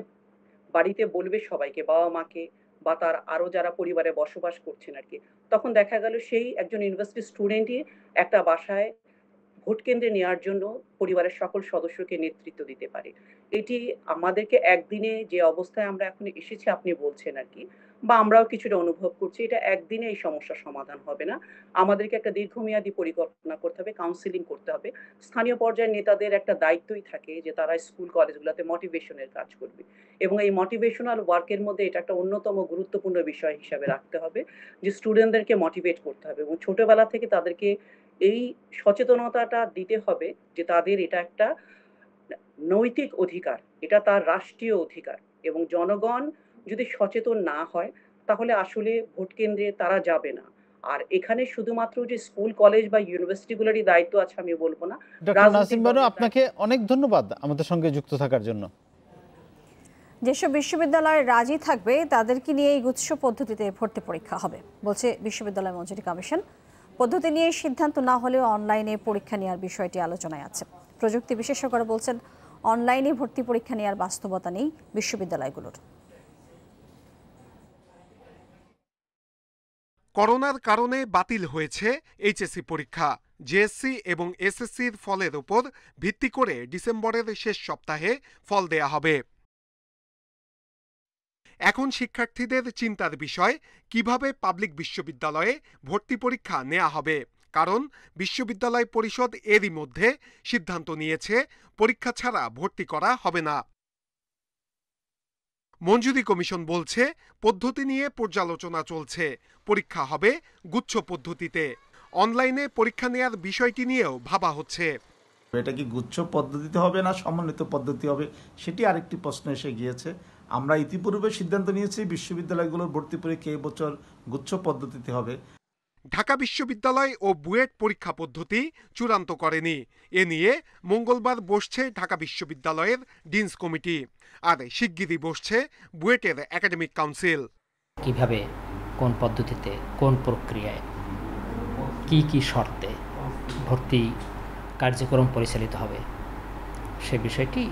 বাড়িতে বলবে সবাইকে, বাবা মাকে বা তার আরো যারা পরিবারে বসবাস করছেন আর কি, তখন দেখা গেল সেই একজন ইউনিভার্সিটি স্টুডেন্টই একটা বাসায় ভোট কেন্দ্রে নেওয়ার জন্য পরিবারের সকল সদস্যকে নেতৃত্ব দিতে পারে। এটি আমাদেরকে একদিনে যে অবস্থায় আমরা এখন এসেছি আপনি বলছেন আর কি, বা আমরাও কিছুটা অনুভব করছি, এটা একদিনে এই সমস্যার সমাধান হবে না। আমাদেরকে একটা দীর্ঘমেয়াদী পরিকল্পনা করতে হবে, কাউন্সিলিং করতে হবে। স্থানীয় পর্যায়ের নেতাদের একটা দায়িত্বই থাকে যে তারা স্কুল কলেজগুলোতে মোটিভেশনের কাজ করবে এবং এই মোটিভেশনাল ওয়ার্কের মধ্যে এটা একটা অন্যতম গুরুত্বপূর্ণ বিষয় হিসাবে রাখতে হবে যে স্টুডেন্টদেরকে মোটিভেট করতে হবে এবং ছোটবেলা থেকে তাদেরকে এই সচেতনতাটা দিতে হবে যে তাদের এটা একটা নৈতিক অধিকার, এটা তার রাষ্ট্রীয় অধিকার এবং জনগণ যদি সচেতন না হয় তাহলে আসলে ভোট কেন্দ্রে তারা যাবে না। আর এখানে শুধুমাত্র যে স্কুল, কলেজ বা ইউনিভার্সিটিগুলোরই দায়িত্ব আছে আমি বলবো না। ডক্টর নাসিম বানু, আপনাকে অনেক ধন্যবাদ আমাদের সঙ্গে যুক্ত থাকার জন্য। যেসব বিশ্ববিদ্যালয় রাজি থাকবে তাদেরকে নিয়ে এই গুচ্ছ পদ্ধতিতে ভর্তি পরীক্ষা হবে বলছে বিশ্ববিদ্যালয় মঞ্জুরি কমিশন। পদ্ধতি নিয়ে সিদ্ধান্ত না হলেও অনলাইনে পরীক্ষা নেওয়ার বিষয়টি আলোচনায় আছে। প্রযুক্তি বিশেষজ্ঞরা বলছেন অনলাইনে ভর্তি পরীক্ষা নেওয়ার বাস্তবতা নেই বিশ্ববিদ্যালয়গুলোর। করোনার কারণে বাতিল হয়েছে এইচএসসি পরীক্ষা। জেএসসি এবং এসএসসির ফলের উপর ভিত্তি করে ডিসেম্বরের শেষ সপ্তাহে ফল দেয়া হবে। এখন শিক্ষার্থীদের চিন্তার বিষয় কিভাবে পাবলিক বিশ্ববিদ্যালয়ে ভর্তি পরীক্ষা নেওয়া হবে, কারণ বিশ্ববিদ্যালয় পরিষদ এরই মধ্যে সিদ্ধান্ত নিয়েছে পরীক্ষা ছাড়া ভর্তি করা হবে না। মঞ্জুরি কমিশন বলছে পদ্ধতি নিয়ে পর্যালোচনা চলছে, পরীক্ষা হবে গুচ্ছ পদ্ধতিতে। অনলাইনে পরীক্ষা নেওয়ার বিষয়টি নিয়েও ভাবা হচ্ছে। এটা কি গুচ্ছ পদ্ধতিতে হবে না সমন্বিত পদ্ধতি হবে, সেটি আরেকটি প্রশ্ন এসে গিয়েছে। আমরা ইতিপূর্বে সিদ্ধান্ত নিয়েছি বিশ্ববিদ্যালয়গুলোর ভর্তি পরীক্ষা এবছর গুচ্ছ পদ্ধতিতে হবে। ঢাকা বিশ্ববিদ্যালয় ও বুয়েট পরীক্ষা পদ্ধতি চূড়ান্ত করেনি। এ নিয়ে মঙ্গলবার বসছে ঢাকা বিশ্ববিদ্যালয়ের ডিনস কমিটি, আর শিগগিরই বসছে বুয়েটের একাডেমিক কাউন্সিল। কিভাবে, কোন পদ্ধতিতে, কোন প্রক্রিয়ায়, কি শর্তে ভর্তি কার্যক্রম পরিচালিত হবে সে বিষয়টি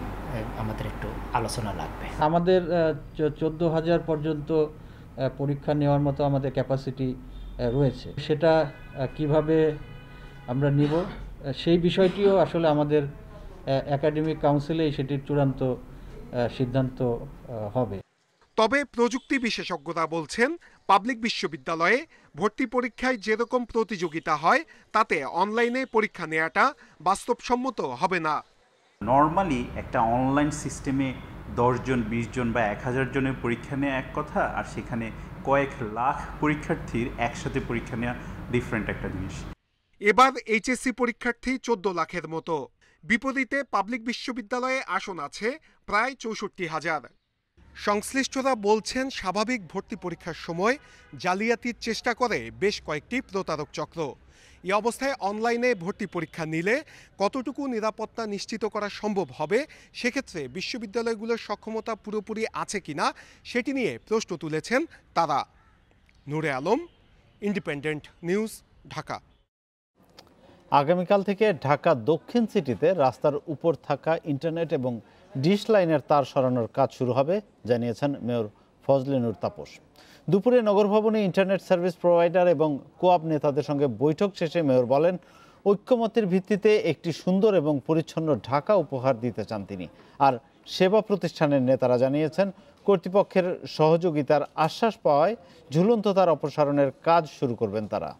আমাদের একটু আলোচনা লাগবে। আমাদের 14,000 পর্যন্ত পরীক্ষা নেওয়ার মতো আমাদের ক্যাপাসিটি রয়েছে, সেটা কিভাবে আমরা নিব সেই বিষয়টিও আসলে আমাদের একাডেমিক কাউন্সিলে সেটির চূড়ান্ত সিদ্ধান্ত হবে। তবে প্রযুক্তি বিশেষজ্ঞরা বলছেন পাবলিক বিশ্ববিদ্যালয়ে ভর্তি পরীক্ষায় যেরকম প্রতিযোগিতা হয় তাতে অনলাইনে পরীক্ষা নেওয়াটা বাস্তবসম্মত হবে না। নর্মালি একটা অনলাইন সিস্টেমে 10 জন, 20 জন বা 1000 জনের পরীক্ষা নেওয়া এক কথা, আর সেখানে কয়েক লাখ পরীক্ষার্থীর একসাথে পরীক্ষা নেওয়া ডিফারেন্ট একটা জিনিস। এবার এইচএসসি পরীক্ষার্থী 14 লাখের মতো। বিপরীতে পাবলিক বিশ্ববিদ্যালয়ে আসন আছে প্রায় 64,000। সংশ্লিষ্টরা বলছেন স্বাভাবিক ভর্তি পরীক্ষার সময় জালিয়াতির চেষ্টা করে বেশ কয়েকটি প্রতারক চক্র। এই অবস্থায় অনলাইনে ভর্তি পরীক্ষা নিলে কতটুকু নিরাপত্তা নিশ্চিত করা সম্ভব হবে, সেক্ষেত্রে বিশ্ববিদ্যালয়গুলোর সক্ষমতা পুরোপুরি আছে কিনা সেটি নিয়ে প্রশ্ন তুলেছেন তারা। নূরে আলম, ইন্ডিপেন্ডেন্ট নিউজ, ঢাকা। আগামীকাল থেকে ঢাকা দক্ষিণ সিটিতে রাস্তার উপর থাকা ইন্টারনেট এবং ডিশ লাইনের তার সরানোর কাজ শুরু হবে জানিয়েছেন মেয়র ফজলে নূর তাপস। দুপুরে নগর ভবনে ইন্টারনেট সার্ভিস প্রোভাইডার এবং কোঅপ নেতাদের সঙ্গে বৈঠক শেষে মেয়র বলেন ঐক্যমতের ভিত্তিতে একটি সুন্দর এবং পরিচ্ছন্ন ঢাকা উপহার দিতে চান তিনি। আর সেবা প্রতিষ্ঠানের নেতারা জানিয়েছেন কর্তৃপক্ষের সহযোগিতার আশ্বাস পাওয়ায় ঝুলন্ত তার অপসারণের কাজ শুরু করবেন তারা।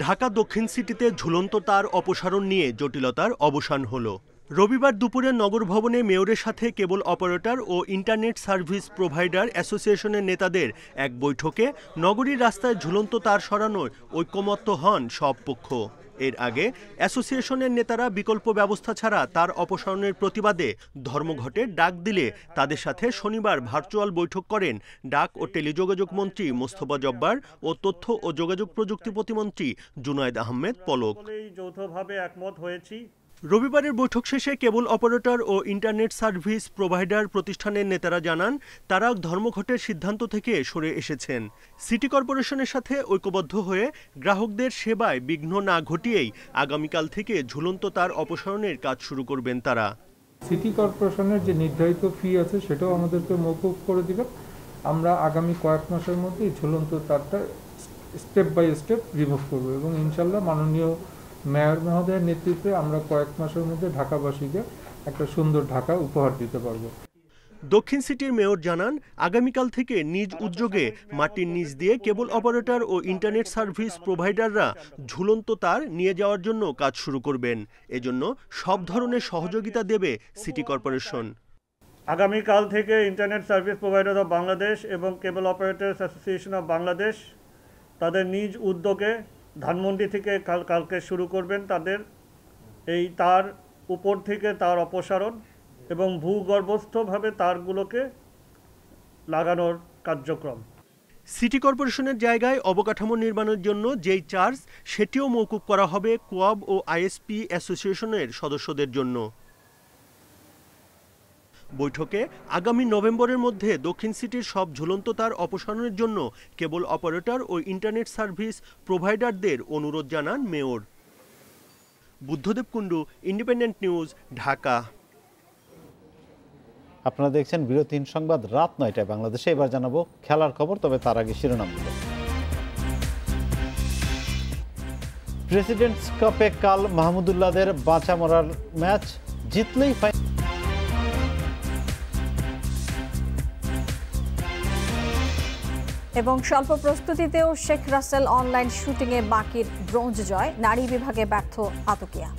ঢাকা দক্ষিণ সিটিতে ঝুলন্ত তার অপসারণ নিয়ে জটিলতার অবসান হলো। রবিবার দুপুরে নগর ভবনে মেয়রের সাথে কেবল অপারেটর ও ইন্টারনেট সার্ভিস প্রোভাইডার অ্যাসোসিয়েশনের নেতাদের এক বৈঠকে নগরীর রাস্তায় ঝুলন্ত তার সরানোয় ঐকমত্য হন সব পক্ষ। এর আগে অ্যাসোসিয়েশনের নেতারা বিকল্প ব্যবস্থা ছাড়া তার অপসারণের প্রতিবাদে ধর্মঘটের ডাক দিলে তাদের সাথে শনিবার ভার্চুয়াল বৈঠক করেন ডাক ও টেলিযোগাযোগ মন্ত্রী মোস্তফা জব্বার ও তথ্য ও যোগাযোগ প্রযুক্তি প্রতিমন্ত্রী জুনায়েদ আহমেদ পলক। যৌথভাবে একমত হয়েছি। রবিবারের বৈঠক শেষে কেবল অপারেটর ও ইন্টারনেট সার্ভিস প্রোভাইডার প্রতিষ্ঠানের নেতারা জানান তারা ধর্মঘটের সিদ্ধান্ত থেকে সরে এসেছেন। সিটি কর্পোরেশনের সাথে ঐক্যবদ্ধ হয়ে গ্রাহকদের সেবায় বিঘ্ন না ঘটিয়েই আগামীকাল থেকে ঝুলন্ত তার অপসারণের কাজ শুরু করবেন তারা। সিটি কর্পোরেশনের যে নির্ধারিত ফি আছে সেটাও আমাদেরকে মওকুফ করে দিবেন। আমরা আগামী কয়েক মাসের মধ্যে ঝুলন্ত তারটা স্টেপ বাই স্টেপ রিমুভ করব এবং ইনশাল্লাহ মাননীয় মেয়র মহোদয়ের নেতৃত্বে আমরা কয়েক মাসের মধ্যে ঢাকাবাসীকে একটা সুন্দর ঢাকা উপহার দিতে পারব। দক্ষিণ সিটির মেয়র জানান আগামীকাল থেকে নিজ উদ্যোগে মাটির নিচ দিয়ে কেবল অপারেটর ও ইন্টারনেট সার্ভিস প্রোভাইডাররা ঝুলন্ত তার নিয়ে যাওয়ার জন্য কাজ শুরু করবেন। এজন্য সব ধরনের সহযোগিতা দেবে সিটি কর্পোরেশন। আগামীকাল থেকে internet service provider of Bangladesh এবং কেবল অপারেটরস অ্যাসোসিয়েশন অফ বাংলাদেশ তাদের নিজ উদ্যোগে ধানমন্ডি থেকে কালকে শুরু করবেন তাদের এই তার উপর থেকে তার অপসারণ এবং ভূগর্ভস্থভাবে তারগুলোকে লাগানোর কার্যক্রম। সিটি কর্পোরেশনের জায়গায় অবকাঠামো নির্মাণের জন্য যেই চার্জ সেটিও মওকুফ করা হবে কোয়াব ও আইএসপি অ্যাসোসিয়েশনের সদস্যদের জন্য। বৈঠকে আগামী নভেম্বরের মধ্যে দক্ষিণ সিটির সব ঝুলন্ত তার অপসারণের জন্য কেবল অপারেটর ও ইন্টারনেট সার্ভিস প্রোভাইডারদের অনুরোধ জানান mayor. Buddhadeb Kundu, independent news, Dhaka. আপনারা দেখছেন বিরতিহীন সংবাদ রাত ৯টায় বাংলাদেশে। এবার জানাবো খেলার খবর, তবে তার আগে শিরোনামগুলো। প্রেসিডেন্টস কাপে কাল মাহমুদুল্লাহদের বাঁচা মরার ম্যাচ, জিতলেই ফাইনাল। এবং স্বল্প প্রস্তুতিতেও শেখ রাসেল অনলাইন শুটিংয়ে বাকির ব্রোঞ্জ জয়, নারী বিভাগে ব্যর্থ আতকিয়া।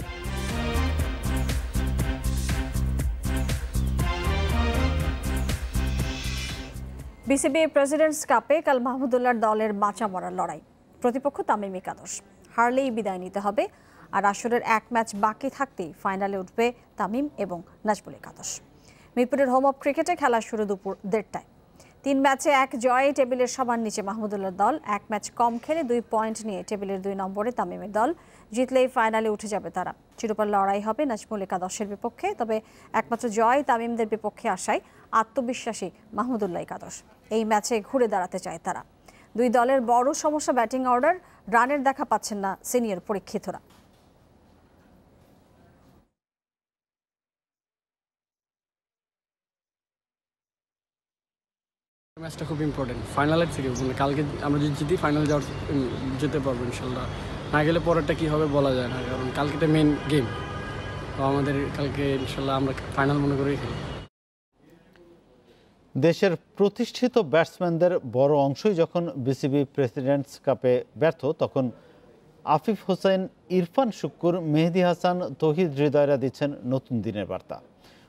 বিসিবি প্রেসিডেন্টস কাপে কাল মাহমুদুল্লাহর দলের বাঁচা মরার লড়াই। প্রতিপক্ষ তামিম একাদশ, হারলেই বিদায় নিতে হবে। আর আসরের এক ম্যাচ বাকি থাকতেই ফাইনালে উঠবে তামিম এবং নাজমুল একাদশ। মিরপুরের হোম অফ ক্রিকেটে খেলা শুরু দুপুর 1টায়। 3 ম্যাচে 1 জয়ে টেবিলের সবার নিচে মাহমুদুল্লাহর দল। 1 ম্যাচ কম খেলে 2 পয়েন্ট নিয়ে টেবিলের 2 নম্বরে তামিমের দল। জিতলেই ফাইনালে উঠে যাবে তারা। শিরোপার লড়াই হবে নাজমুল একাদশের বিপক্ষে। তবে একমাত্র জয় তামিমদের বিপক্ষে আসায় আত্মবিশ্বাসী মাহমুদুল্লাহ একাদশ। এই ম্যাচে ঘুরে দাঁড়াতে চায় তারা। দুই দলের বড় সমস্যা ব্যাটিং অর্ডার, রানের দেখা পাচ্ছেন না সিনিয়র পরীক্ষিতরা। ম্যাচটা খুব ইম্পর্টেন্ট, ফাইনালের থেকে কালকে আমরা যদি জিতি ফাইনাল যেতে পারবো ইনশাল্লাহ। না গেলে পরেরটা কী হবে বলা যায় না, কারণ কালকেটা মেন গেম। তো আমাদের কালকে ইনশাল্লাহ আমরা ফাইনাল মনে করেই খেলি। দেশের প্রতিষ্ঠিত ব্যাটসম্যানদের বড় অংশই যখন বিসিবি প্রেসিডেন্টস কাপে ব্যর্থ, তখন আফিফ হোসেন, ইরফান শুক্কুর, মেহেদী হাসান, তৌহিদ হৃদয়রা দিচ্ছেন নতুন দিনের বার্তা।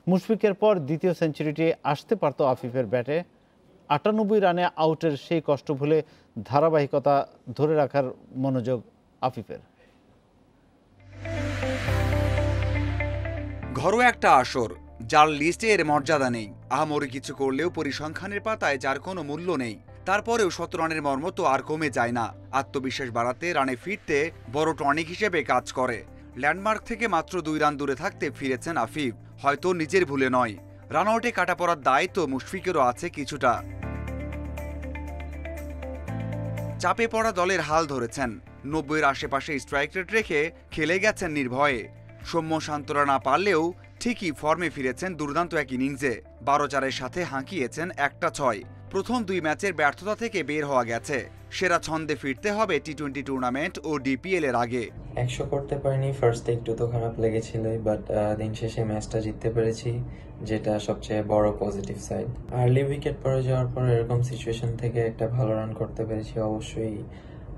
মুশফিকের পর দ্বিতীয় সেঞ্চুরিটি আসতে পারত আফিফের ব্যাটে। 98 রানে আউটের সেই কষ্ট ভুলে ধারাবাহিকতা ধরে রাখার মনোযোগ আফিফের। ঘরোয়া একটা আসর, যার লিস্টে এর মর্যাদা নেই। আহামরি কিছু করলেও পরিসংখ্যানের পাতায় যার কোনো মূল্য নেই। তারপরেও ১৭ রানের মর্ম তো আর কমে যায় না। আত্মবিশ্বাস বাড়াতে, রানে ফিরতে বড় টনিক হিসেবে কাজ করে। ল্যান্ডমার্ক থেকে মাত্র 2 রান দূরে থাকতে ফিরেছেন আফিফ, হয়তো নিজের ভুলে নয়। রান আউটে কাটা পড়ার দায় তো মুশফিকেরও আছে কিছুটা। চাপে পড়া দলের হাল ধরেছেন। 90-এর আশেপাশে স্ট্রাইক রেট রেখে খেলে গেছেন নির্ভয়ে। সৌম্য শান্তরা না পারলেও ঠিকই ফর্মে ফিরেছেন দুর্দান্ত এক ইনিংসে। 12-4-এর সাথে হাঁকিয়েছেন একটা 6। প্রথম 2 ম্যাচের ব্যর্থতা থেকে বের হওয়া গেছে। সেরা ছন্দে ফিরতে হবে টি-20 টুর্নামেন্ট ও ডিপিএল এর আগে। 100 করতে পারিনি, ফার্স্টে একটু তো খারাপ লেগেছিল, বাট দিন শেষে ম্যাচটা জিততে পেরেছি, যেটা সবচেয়ে বড় পজিটিভ সাইড। আর্লি উইকেট পড়ে যাওয়ার পর এরকম সিচুয়েশন থেকে একটা ভালো রান করতে পেরেছি, অবশ্যই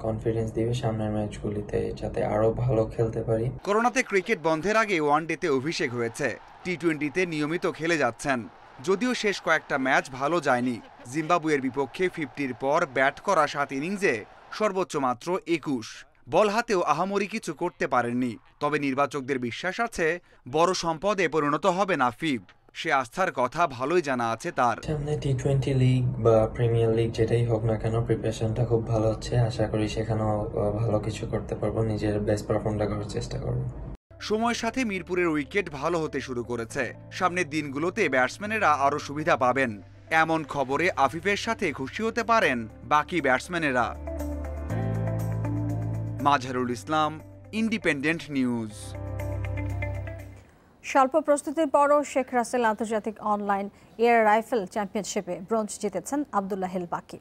কনফিডেন্স দিবে সামনের ম্যাচগুলিতে যাতে আরও ভালো খেলতে পারি। করোনাতে ক্রিকেট বন্ধের আগে ওয়ানডেতে অভিষেক হয়েছে, টি-20তে নিয়মিত খেলে যাচ্ছেন। যদিও শেষ কয়েকটা ম্যাচ ভালো যায়নি। জিম্বাবুয়ের বিপক্ষে 50-র পর ব্যাট করা 7 ইনিংসে সর্বোচ্চ মাত্র 21। বল হাতেও আহামরি কিছু করতে পারেননি। তবে নির্বাচকদের বিশ্বাস আছে বড় সম্পদে পরিণত হবে না ফিব। সে আস্থার কথা ভালোই জানা আছে তার। সামনে টি-20 লিগ বা প্রিমিয়ার লিগ যেটাই হোক না কেন প্রিপারেশনটা খুব ভালো হচ্ছে। আশা করি সেখানেও ভালো কিছু করতে পারবো, নিজের বেস্ট পারফর্মটা করার চেষ্টা করবো। সময়ের সাথে মিরপুরের উইকেট ভালো হতে শুরু করেছে। সামনের দিনগুলোতে ব্যাটসম্যানেরা আরও সুবিধা পাবেন। এমন খবরে আফিফের সাথে খুশি হতে পারেন বাকি ব্যাটসম্যানেরা। Mazharul Islam, independent news. স্বল্প প্রস্তুতির পরও শেখ রাসেল আন্তর্জাতিক অনলাইন এয়ার রাইফেল চ্যাম্পিয়নশিপে ব্রোঞ্জ জিতেছেন আব্দুল্লাহ হেল বাকি।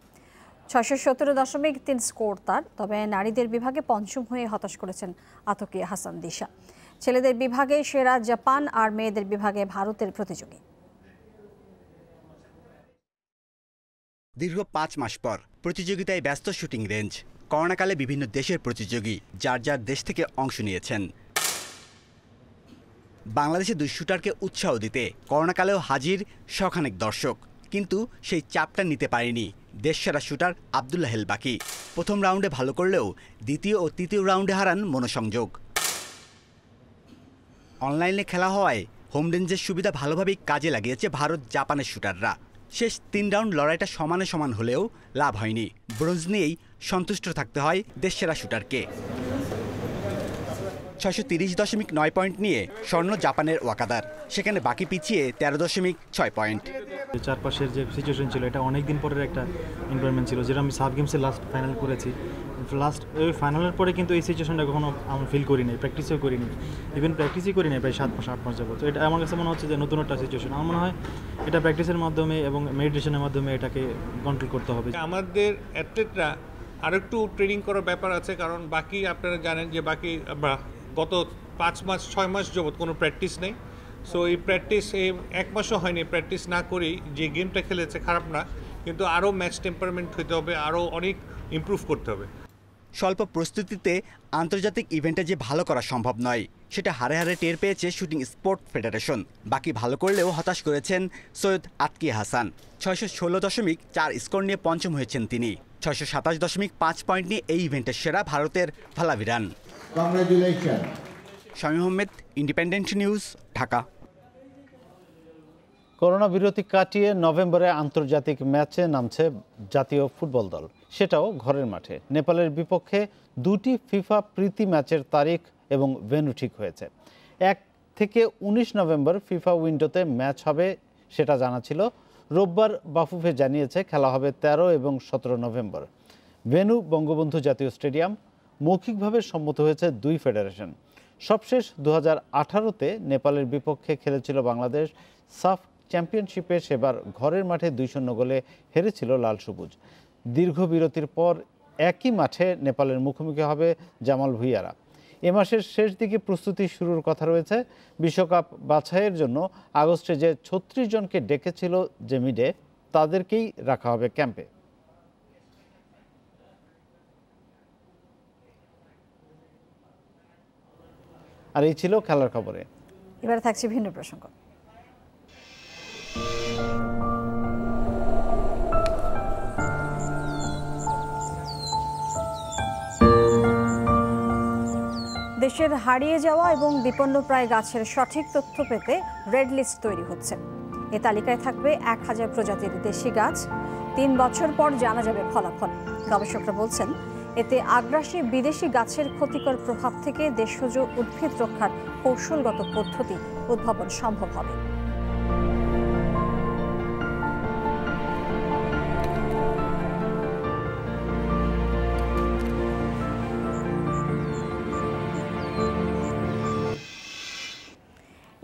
617.3 স্কোর তার। তবে নারীদের বিভাগে পঞ্চম হয়ে হতাশ করেছেন আতকিয়া হাসান দিশা। ছেলেদের বিভাগে সেরা জাপান আর মেয়েদের বিভাগে ভারতের প্রতিযোগী। দীর্ঘ 5 মাস পর প্রতিযোগিতায় ব্যস্ত শুটিং রেঞ্জ। করোনাকালে বিভিন্ন দেশের প্রতিযোগী যার যার দেশ থেকে অংশ নিয়েছেন। বাংলাদেশের 2 শুটারকে উৎসাহ দিতে করোনাকালেও হাজির শখানেক দর্শক, কিন্তু সেই চাপটা নিতে পারেনি দেশসেরা শুটার আব্দুল্লাহ হেল বাকি। প্রথম রাউন্ডে ভালো করলেও দ্বিতীয় ও তৃতীয় রাউন্ডে হারান মনোসংযোগ। অনলাইনে খেলা হওয়ায় হোম রেঞ্জের সুবিধা ভালোভাবেই কাজে লাগিয়েছে ভারত জাপানের শুটাররা। শেষ 3 রাউন্ড লড়াইটা সমানে সমান হলেও লাভ হয়নি। ব্রোঞ্জ নিয়েই সন্তুষ্ট থাকতে হয় দেশসেরা শুটারকে। 630.9 পয়েন্ট নিয়ে স্বর্ণ জাপানের ওয়াকাদার, সেখানে বাকি পিছিয়ে 13.6 পয়েন্ট। চারপাশের যে সিচুয়েশন ছিল এটা অনেক দিন পরের একটা এনভায়রনমেন্ট ছিল, যেটা আমি সাব গেমসে লাস্ট ফাইনাল করেছি। ওই ফাইনালের পরে কিন্তু এই সিচুয়েশনটা কখনো আমি ফিল করিনি, প্র্যাকটিসও করিনি, ইভেন প্র্যাকটিসই করিনি প্রায় 7-8 মাস যাবত। তো এটা আমার কাছে মনে হচ্ছে যে নতুন একটা সিচুয়েশন। আমার মনে হয় এটা প্র্যাকটিসের মাধ্যমে এবং মেডিটেশনের মাধ্যমে এটাকে কন্ট্রোল করতে হবে। আমাদের অ্যাথলেটরা আরেকটু ট্রেনিং করার ব্যাপার আছে, কারণ বাকি আপনারা জানেন যে বাকি গত 5-6 মাস যাবত কোনো প্র্যাকটিস নেই। সো এই প্র্যাকটিস 1 মাসও হয়নি, প্র্যাকটিস না করেই যে গেমটা খেলেছে খারাপ না, কিন্তু আরও ম্যাচ টেম্পারমেন্ট হতে হবে, আরও অনেক ইমপ্রুভ করতে হবে। স্বল্প প্রস্তুতিতে আন্তর্জাতিক ইভেন্টে যে ভালো করা সম্ভব নয় সেটা হারে হারে টের পেয়েছে শুটিং স্পোর্ট ফেডারেশন। বাকি ভালো করলেও হতাশ করেছেন সৈয়দ আতকিয়া হাসান। 616.4 স্কোর নিয়ে পঞ্চম হয়েছেন তিনি। 627.5 পয়েন্ট নিয়ে এই ইভেন্টের সেরা ভারতের ভালাভিরান। Shamim Ahmed, independent news, Dhaka. Corona বিরতি কাটিয়ে নভেম্বরে আন্তর্জাতিক ম্যাচে নামছে জাতীয় ফুটবল দল, সেটাও ঘরের মাঠে। নেপালের বিপক্ষে 2টি ফিফা প্রীতি ম্যাচের তারিখ এবং ভেন্যু ঠিক হয়েছে। 1 থেকে 19 নভেম্বর ফিফা উইন্ডোতে ম্যাচ হবে, সেটা জানা ছিল। রোববার বাফুফে জানিয়েছে খেলা হবে 13 এবং 17 নভেম্বর। ভেন্যু বঙ্গবন্ধু জাতীয় স্টেডিয়াম। মৌখিকভাবে সম্মত হয়েছে 2 ফেডারেশন। সবশেষ 2018-তে নেপালের বিপক্ষে খেলেছিল বাংলাদেশ। সাফ চ্যাম্পিয়নশিপে সেবার ঘরের মাঠে 2-0 গোলে হেরেছিল লাল সবুজ। দীর্ঘ বিরতির পর একই মাঠে নেপালের মুখোমুখি হবে জামাল ভুঁইয়ারা। এ মাসের শেষ দিকে প্রস্তুতি শুরুর কথা রয়েছে। বিশ্বকাপ বাছাইয়ের জন্য আগস্টে যে 36 জনকে ডেকেছিল জেমিডে, তাদেরকেই রাখা হবে ক্যাম্পে। আর এই ছিল খেলার খবরে। এবারে থাকছে ভিন্ন প্রসঙ্গ। দেশের হারিয়ে যাওয়া এবং বিপন্নপ্রায় গাছের সঠিক তথ্য পেতে রেড লিস্ট তৈরি হচ্ছে। এ তালিকায় থাকবে 1000 প্রজাতির দেশি গাছ। 3 বছর পর জানা যাবে ফলাফল। গবেষকরা বলছেন এতে আগ্রাসী বিদেশি গাছের ক্ষতিকর প্রভাব থেকে দেশজ উদ্ভিদ রক্ষার কৌশলগত পদ্ধতি উদ্ভাবন সম্ভব হবে।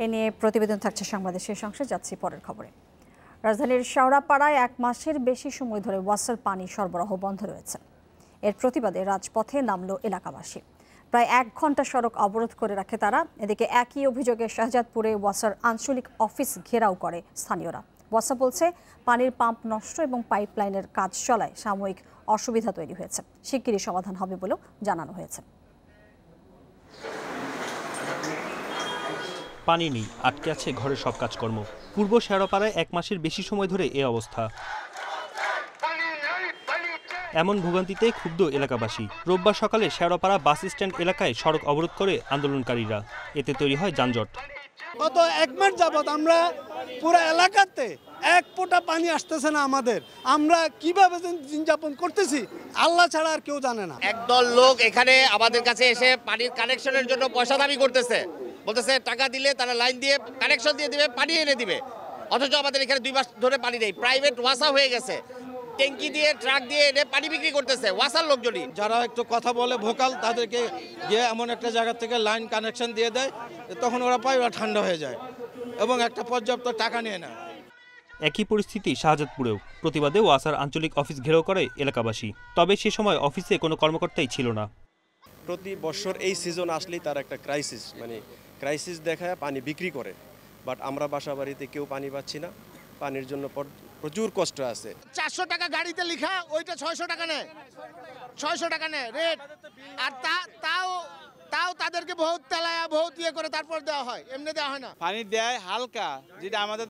এ নিয়ে প্রতিবেদন থাকছে সংবাদের শেষ অংশে। যাচ্ছি পরের খবরে। রাজধানীর শাওড়াপাড়ায় 1 মাসের বেশি সময় ধরে ওয়াসার পানি সরবরাহ বন্ধ রয়েছে। এর প্রতিবাদে রাজপথে নামল এলাকাবাসী। প্রায় 1 ঘন্টা সড়ক অবরোধ করে রাখে তারা। এদিকে একই অভিযোগে শাহজাদপুরে ওয়াসার আঞ্চলিক অফিস ঘেরাও করে স্থানীয়রা। ওয়াসা বলছে পানির পাম্প নষ্ট এবং পাইপলাইনের কাজ চলায় সাময়িক অসুবিধা তৈরি হয়েছে, শিগগিরই সমাধান হবে বলেও জানানো হয়েছে। পানি নেই, আটকে আছে ঘরের সব কাজকর্ম। পূর্ব শেওড়াপাড়ায় 1 মাসের বেশি সময় ধরে এ অবস্থা। এমন ভোগান্তিতে ক্ষুব্ধ এলাকাবাসী। রোববার সকালে শেওড়াপাড়া বাস স্ট্যান্ড এলাকায় সড়ক অবরোধ করে আন্দোলনকারীরা। এতে তৈরি হয় যানজট। গত 1 মাস যাবত আমরা পুরো এলাকাতে 1 ফোঁটা পানি আসতেছে না আমাদের। আমরা কিভাবে দিন যাপন করতেছি আল্লাহ ছাড়া আর কেউ জানে না। একদল লোক এখানে আমাদের কাছে এসে পানির কানেকশনের জন্য পয়সা দাবি করতেছে, বলতেছে টাকা দিলে তারা লাইন দিয়ে কানেকশন দিয়ে দিবে, পানি এনে দিবে। অথচ আমাদের এখানে 2 মাস ধরে পানি নেই। প্রাইভেট ওয়াসা হয়ে গেছে, ট্যাঙ্কি দিয়ে ট্রাক দিয়ে এনে পানি বিক্রি করতেছে ওয়াসার লোকজনই। যারা একটু কথা বলে ভোকাল তাদেরকে গিয়ে এমন একটা জায়গা থেকে লাইন কানেকশন দিয়ে দেয়, তখন ওরা পায়, ওরা ঠান্ডা হয়ে যায় এবং একটা পর্যাপ্ত টাকা নিয়ে নেয়। একই পরিস্থিতি শাহজাদপুরেও। প্রতিবাদে ওয়াসার আঞ্চলিক অফিস ঘেরাও করে এলাকাবাসী। তবে সে সময় অফিসে কোনো কর্মকর্তাই ছিল না। প্রতি বছর এই সিজন আসলেই তার একটা ক্রাইসিস দেখায় পানি বিক্রি করে। বাট আমরা বাসা বাড়িতে কেউ পানি পাচ্ছি না, পানির জন্য প্রচুর কষ্ট আছে। 400 টাকা গাড়িতে লেখা, ওইটা 600 টাকা নেয়, 600 টাকা নেয় রেট। আর তাও তাদেরকে বহুত তেলায়া বহুত ইয়ে করে তারপর দেওয়া হয়, এমনি দেওয়া হয় না। পানি দেয় হালকা, যেটা আমাদের